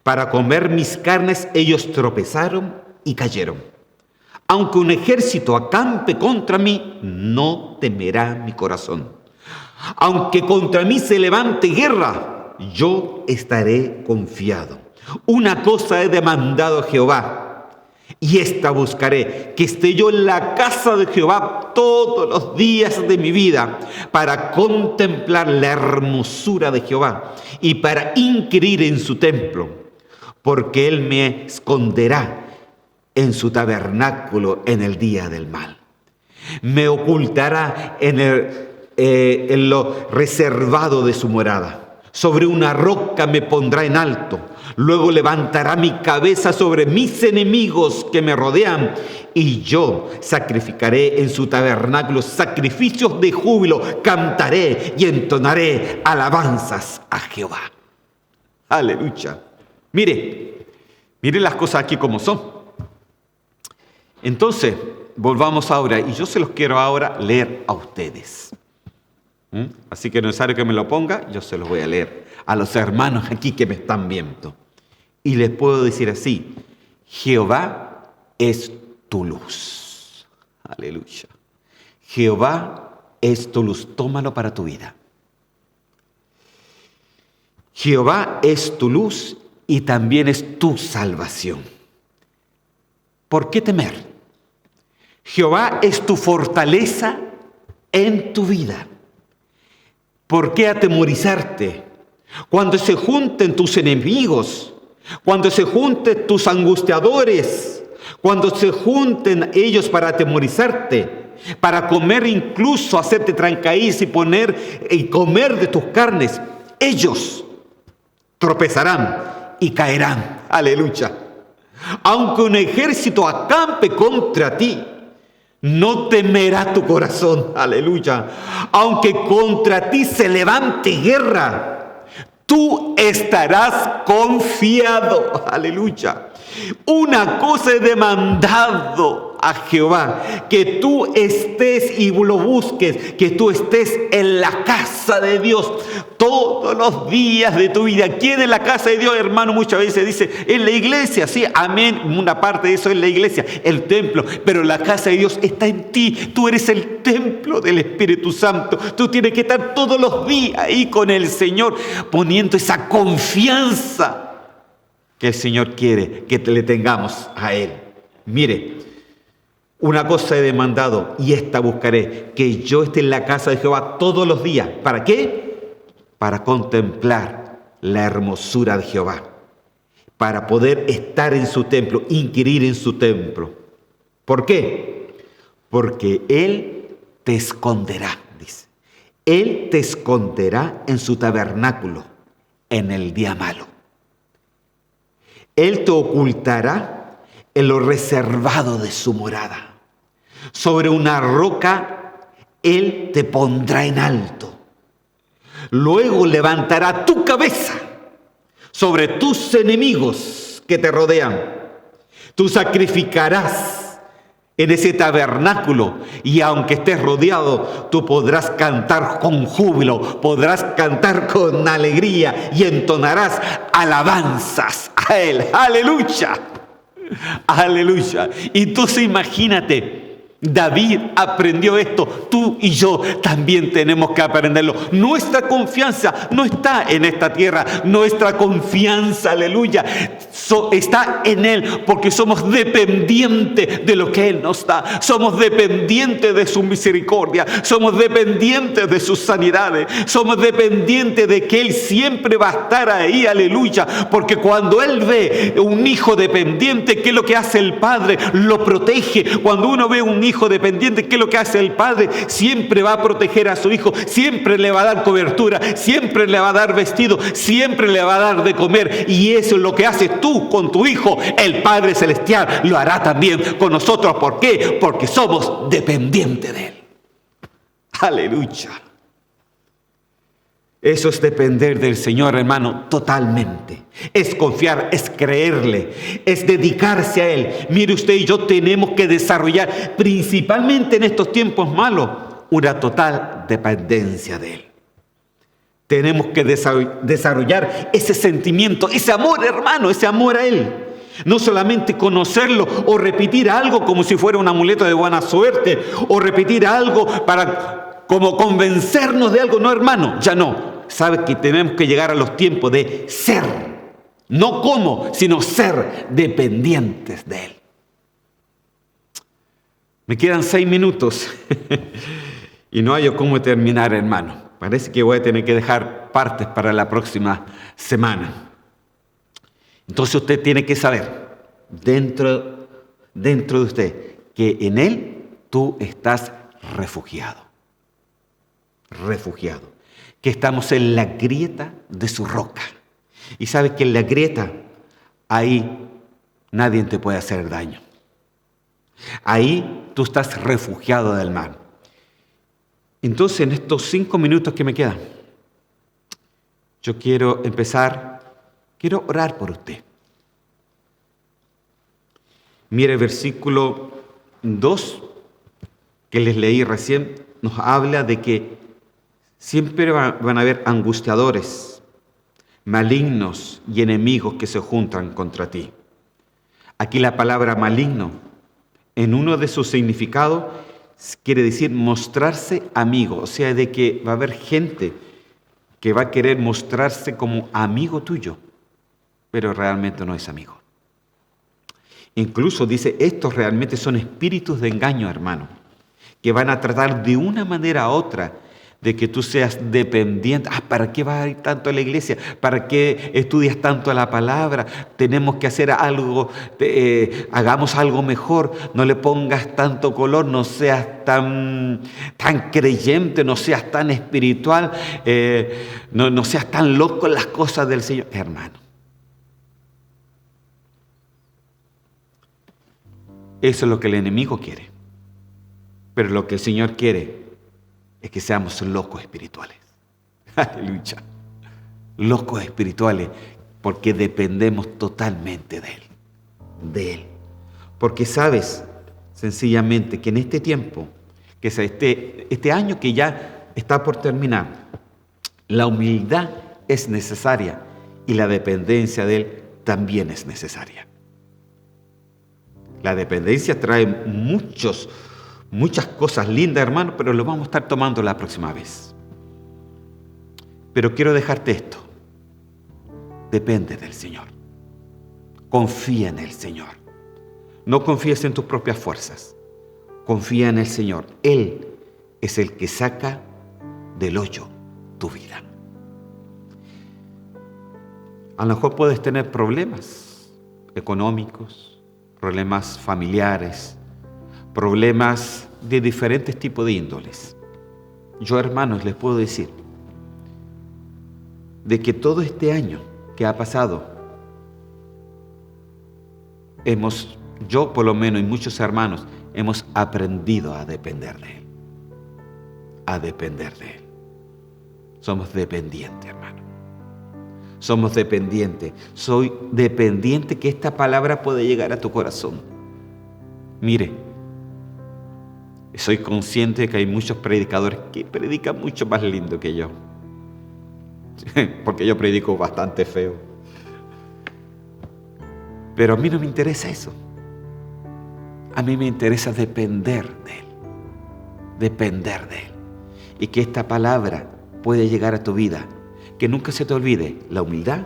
S4: para comer mis carnes, ellos tropezaron y cayeron. Aunque un ejército acampe contra mí, no temerá mi corazón. Aunque contra mí se levante guerra, yo estaré confiado. Una cosa he demandado a Jehová, y esta buscaré, que esté yo en la casa de Jehová todos los días de mi vida, para contemplar la hermosura de Jehová y para inquirir en su templo, porque Él me esconderá en su tabernáculo en el día del mal. Me ocultará en lo reservado de su morada. Sobre una roca me pondrá en alto. Luego levantará mi cabeza sobre mis enemigos que me rodean, y yo sacrificaré en su tabernáculo sacrificios de júbilo, cantaré y entonaré alabanzas a Jehová. Aleluya. Mire, Miren las cosas aquí como son. Entonces, volvamos ahora, y yo se los quiero ahora leer a ustedes. Así que no es necesario que me lo ponga, yo se los voy a leer a los hermanos aquí que me están viendo. Y les puedo decir así: Jehová es tu luz. Aleluya. Jehová es tu luz. Tómalo para tu vida. Jehová es tu luz y también es tu salvación. ¿Por qué temer? Jehová es tu fortaleza en tu vida. ¿Por qué atemorizarte? Cuando se junten tus enemigos, cuando se junten tus angustiadores, cuando se junten ellos para atemorizarte, para comer, incluso hacerte trancaíz y comer de tus carnes, ellos tropezarán y caerán. Aleluya. Aunque un ejército acampe contra ti, no temerá tu corazón. Aleluya. Aunque contra ti se levante guerra, tú estarás confiado. Aleluya. Una cosa he demandado a Jehová, que tú estés y lo busques, que tú estés en la casa de Dios todos los días de tu vida. ¿Quién es la casa de Dios, hermano? Muchas veces dice, en la iglesia, sí, amén, una parte de eso es la iglesia, el templo, pero la casa de Dios está en ti. Tú eres el templo del Espíritu Santo. Tú tienes que estar todos los días ahí con el Señor, poniendo esa confianza que el Señor quiere que le tengamos a Él. Mire, una cosa he demandado y esta buscaré, que yo esté en la casa de Jehová todos los días. ¿Para qué? Para contemplar la hermosura de Jehová, para poder estar en su templo, inquirir en su templo. ¿Por qué? Porque Él te esconderá, dice. Él te esconderá en su tabernáculo en el día malo. Él te ocultará en lo reservado de su morada. Sobre una roca Él te pondrá en alto. Luego levantará tu cabeza sobre tus enemigos que te rodean. Tú sacrificarás en ese tabernáculo, y aunque estés rodeado, tú podrás cantar con júbilo, podrás cantar con alegría y entonarás alabanzas a Él. ¡Aleluya! ¡Aleluya! Entonces imagínate, David aprendió esto, tú y yo también tenemos que aprenderlo. Nuestra confianza no está en esta tierra, nuestra confianza, aleluya, está en Él, porque somos dependientes de lo que Él nos da, somos dependientes de su misericordia, somos dependientes de sus sanidades, somos dependientes de que Él siempre va a estar ahí, aleluya, porque cuando Él ve un hijo dependiente, ¿qué es lo que hace el Padre? Lo protege. Cuando uno ve un hijo dependiente, ¿qué es lo que hace el Padre? Siempre va a proteger a su hijo, siempre le va a dar cobertura, siempre le va a dar vestido, siempre le va a dar de comer. Y eso es lo que haces tú con tu hijo. El Padre Celestial lo hará también con nosotros. ¿Por qué? Porque somos dependientes de Él. Aleluya. Eso es depender del Señor, hermano, totalmente. Es confiar, es creerle, es dedicarse a Él. Mire usted y yo tenemos que desarrollar, principalmente en estos tiempos malos, una total dependencia de Él. Tenemos que desarrollar ese sentimiento, ese amor, hermano, ese amor a Él. No solamente conocerlo o repetir algo como si fuera un amuleto de buena suerte, o repetir algo para como convencernos de algo. No, hermano, ya no. Sabe que tenemos que llegar a los tiempos de ser, no como, sino ser dependientes de Él. Me quedan 6 minutos y no hallo cómo terminar, hermano. Parece que voy a tener que dejar partes para la próxima semana. Entonces usted tiene que saber, dentro de usted, que en Él tú estás refugiado. Refugiado. Que estamos en la grieta de su roca. Y sabes que en la grieta, ahí nadie te puede hacer daño. Ahí tú estás refugiado del mal. Entonces, en estos 5 minutos que me quedan, yo quiero orar por usted. Mire, versículo 2 que les leí recién nos habla de que siempre van a haber angustiadores, malignos y enemigos que se juntan contra ti. Aquí la palabra maligno, en uno de sus significados, quiere decir mostrarse amigo, o sea, de que va a haber gente que va a querer mostrarse como amigo tuyo, pero realmente no es amigo. Incluso dice, estos realmente son espíritus de engaño, hermano, que van a tratar de una manera u otra de que tú seas dependiente. ¿Para qué vas a ir tanto a la iglesia? ¿Para qué estudias tanto la palabra? Tenemos que hacer algo, hagamos algo mejor. No le pongas tanto color, no seas tan creyente, no seas tan espiritual, no seas tan loco en las cosas del Señor. Hermano, eso es lo que el enemigo quiere. Pero lo que el Señor quiere es que seamos locos espirituales. Aleluya. Locos espirituales, porque dependemos totalmente de Él. De Él. Porque sabes, sencillamente, que en este tiempo, que es este año que ya está por terminar, la humildad es necesaria y la dependencia de Él también es necesaria. La dependencia trae muchas cosas lindas, hermano, pero lo vamos a estar tomando la próxima vez. Pero quiero dejarte esto. Depende del Señor. Confía en el Señor. No confíes en tus propias fuerzas. Confía en el Señor. Él es el que saca del hoyo tu vida. A lo mejor puedes tener problemas económicos, problemas familiares, problemas de diferentes tipos de índoles. Yo, hermanos, les puedo decir de que todo este año que ha pasado, yo por lo menos y muchos hermanos, hemos aprendido a depender de Él. A depender de Él. Somos dependientes, hermano. Somos dependientes. Soy dependiente que esta palabra puede llegar a tu corazón. Mire, soy consciente de que hay muchos predicadores que predican mucho más lindo que yo. Porque yo predico bastante feo. Pero a mí no me interesa eso. A mí me interesa depender de Él. Depender de Él. Y que esta palabra puede llegar a tu vida. Que nunca se te olvide la humildad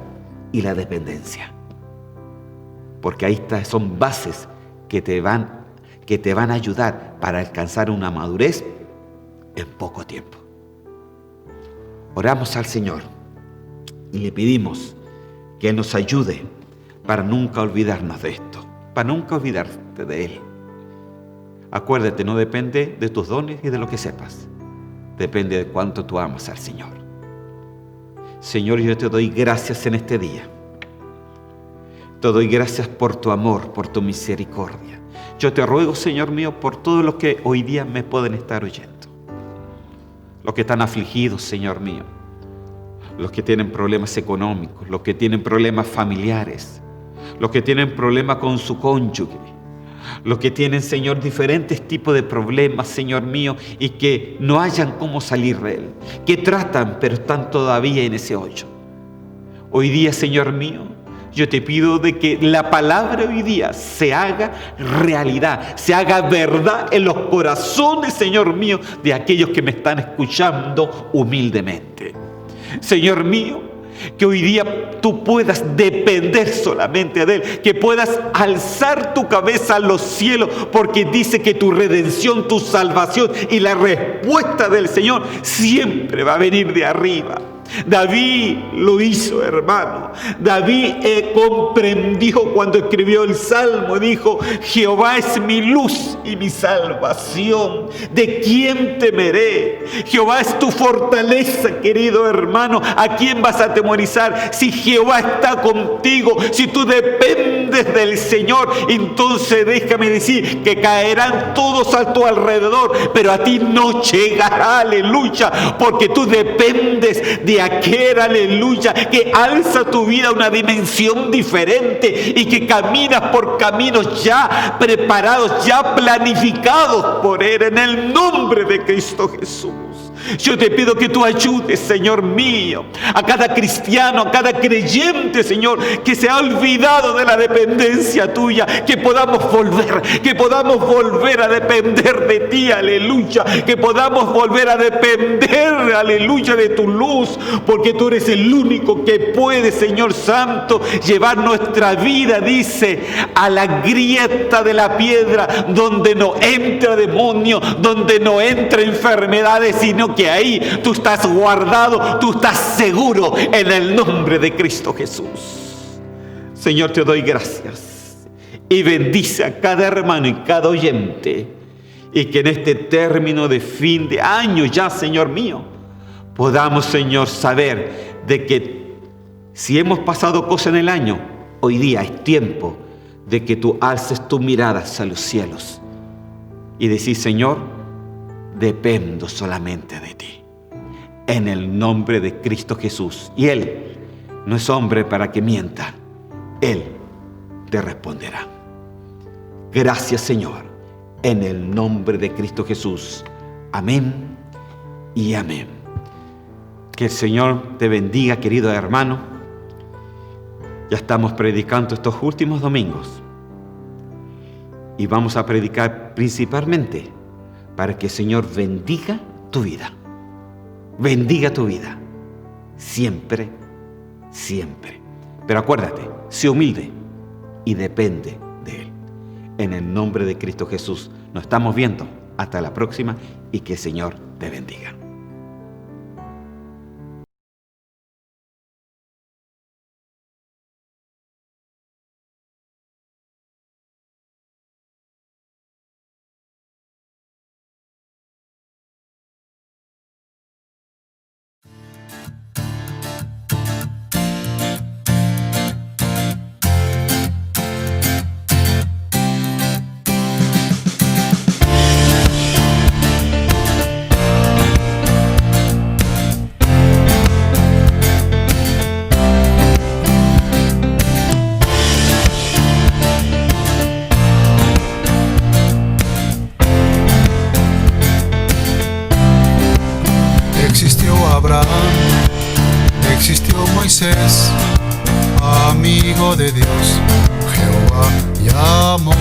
S4: y la dependencia. Porque ahí son bases que te van a ayudar para alcanzar una madurez en poco tiempo. Oramos al Señor y le pedimos que Él nos ayude para nunca olvidarnos de esto, para nunca olvidarte de Él. Acuérdate, no depende de tus dones y de lo que sepas, depende de cuánto tú amas al Señor. Señor, yo te doy gracias en este día. Te doy gracias por tu amor, por tu misericordia. Yo te ruego, Señor mío, por todos los que hoy día me pueden estar oyendo. Los que están afligidos, Señor mío. Los que tienen problemas económicos, los que tienen problemas familiares, los que tienen problemas con su cónyuge, los que tienen, Señor, diferentes tipos de problemas, Señor mío, y que no hayan cómo salir de él, que tratan, pero están todavía en ese hoyo. Hoy día, Señor mío, yo te pido de que la palabra hoy día se haga realidad, se haga verdad en los corazones, Señor mío, de aquellos que me están escuchando humildemente. Señor mío, que hoy día tú puedas depender solamente de Él, que puedas alzar tu cabeza a los cielos, porque dice que tu redención, tu salvación y la respuesta del Señor siempre va a venir de arriba. David lo hizo, hermano. David comprendió cuando escribió el Salmo, dijo: Jehová es mi luz y mi salvación, ¿de quién temeré? Jehová es tu fortaleza, querido hermano, ¿a quién vas a atemorizar? Si Jehová está contigo, si tú dependes del Señor, entonces déjame decir que caerán todos a tu alrededor, pero a ti no llegará, aleluya, porque tú dependes de de aquel, aleluya, que alza tu vida a una dimensión diferente y que caminas por caminos ya preparados, ya planificados por Él, en el nombre de Cristo Jesús. Yo te pido que tú ayudes, Señor mío, a cada cristiano, a cada creyente, Señor, que se ha olvidado de la dependencia tuya, que podamos volver a depender de ti, aleluya, que podamos volver a depender, aleluya, de tu luz, porque tú eres el único que puede, Señor Santo, llevar nuestra vida, dice, a la grieta de la piedra, donde no entra demonio, donde no entra enfermedades, sino que ahí tú estás guardado, tú estás seguro en el nombre de Cristo Jesús. Señor, te doy gracias y bendice a cada hermano y cada oyente, y que en este término de fin de año ya, Señor mío, podamos, Señor, saber de que si hemos pasado cosas en el año, hoy día es tiempo de que tú alces tu mirada hacia los cielos y decir: Señor, dependo solamente de ti, en el nombre de Cristo Jesús. Y Él no es hombre para que mienta, Él te responderá. Gracias, Señor, en el nombre de Cristo Jesús. Amén y amén. Que el Señor te bendiga, querido hermano. Ya estamos predicando estos últimos domingos y vamos a predicar principalmente para que el Señor bendiga tu vida. Bendiga tu vida. Siempre, siempre. Pero acuérdate, sé humilde y depende de Él. En el nombre de Cristo Jesús. Nos estamos viendo. Hasta la próxima y que el Señor te bendiga.
S2: Existió Moisés, amigo de Dios, Jehová llamó.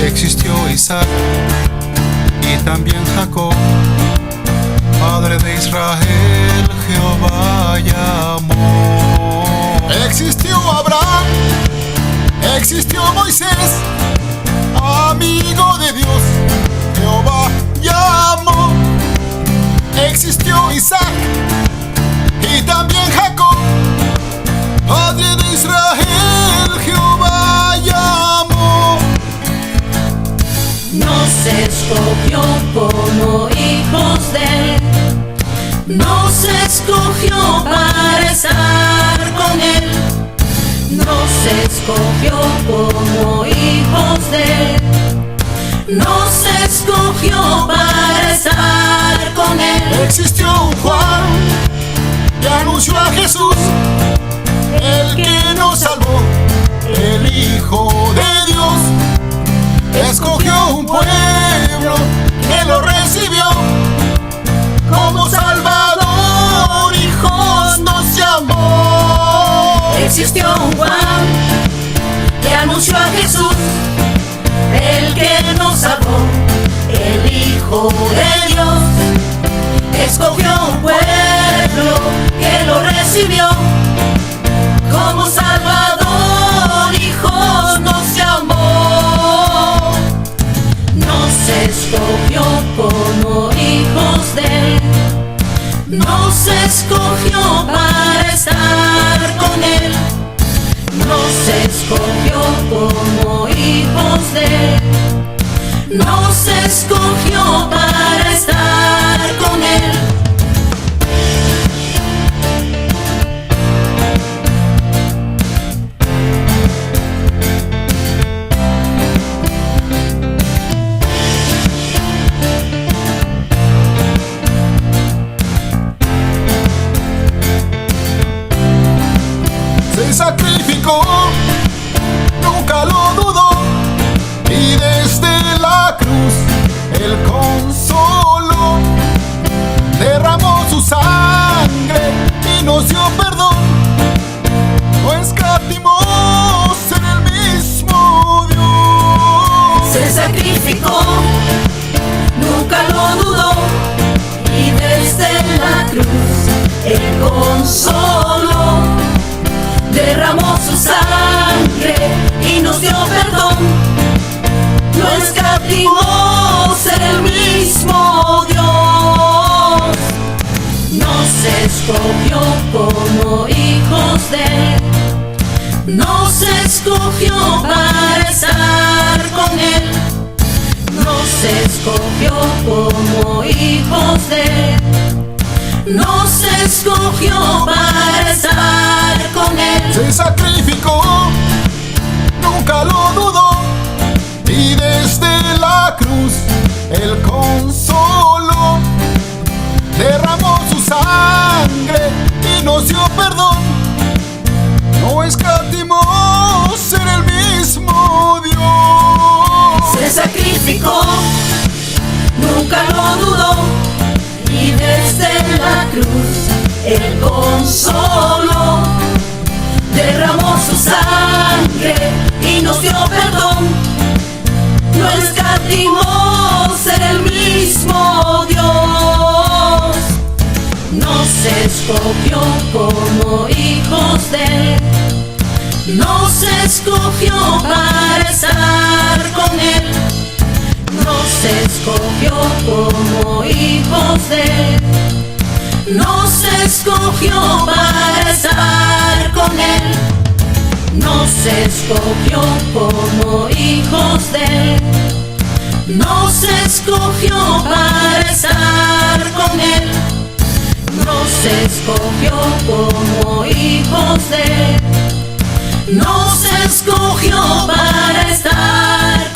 S2: Existió Isaac y también Jacob, padre de Israel, Jehová llamó. Existió Abraham, existió Moisés, amigo de Dios, Jehová llamó. Existió Isaac y también Jacob, padre de Israel, Jehová llamó.
S3: Nos escogió como hijos de Él, nos escogió para estar con Él, nos escogió como hijos de Él, nos escogió para estar con Él.
S2: Existió un Juan que anunció a Jesús, el que nos salvó, el Hijo de Dios. Escogió un pueblo que lo recibió como Salvador, hijos nos llamó.
S3: Existió un Juan que anunció a Jesús, el que nos salvó, el Hijo de Dios. Escogió un pueblo que lo recibió como Salvador, hijos nos llamó. Nos escogió como hijos de Él, nos escogió para estar con Él, nos escogió como hijos de Él, nos escogió para estar con Él. sacrificó, nunca lo dudó, y desde la cruz Él consoló, derramó su sangre y nos dio perdón, no escatimó ser el mismo Dios, nos escogió como hijos de Él, nos escogió para estar con Él, nos escogió como hijos de Él, nos escogió para estar con Él.
S2: Se sacrificó, nunca lo dudó, y desde la cruz Él consoló, derramó su sangre y nos dio perdón, no escatimó ser el mismo Dios.
S3: Se sacrificó, nunca lo dudó, y desde la cruz Él consoló, derramó su sangre y nos dio perdón, no escatimó ser el mismo Dios, nos escogió como hijos de Él, nos escogió para estar con Él, nos escogió como hijos de Él, nos escogió para estar con Él, nos escogió como hijos de Él, nos escogió para estar con Él, nos escogió como hijos de Él, nos escogió para estar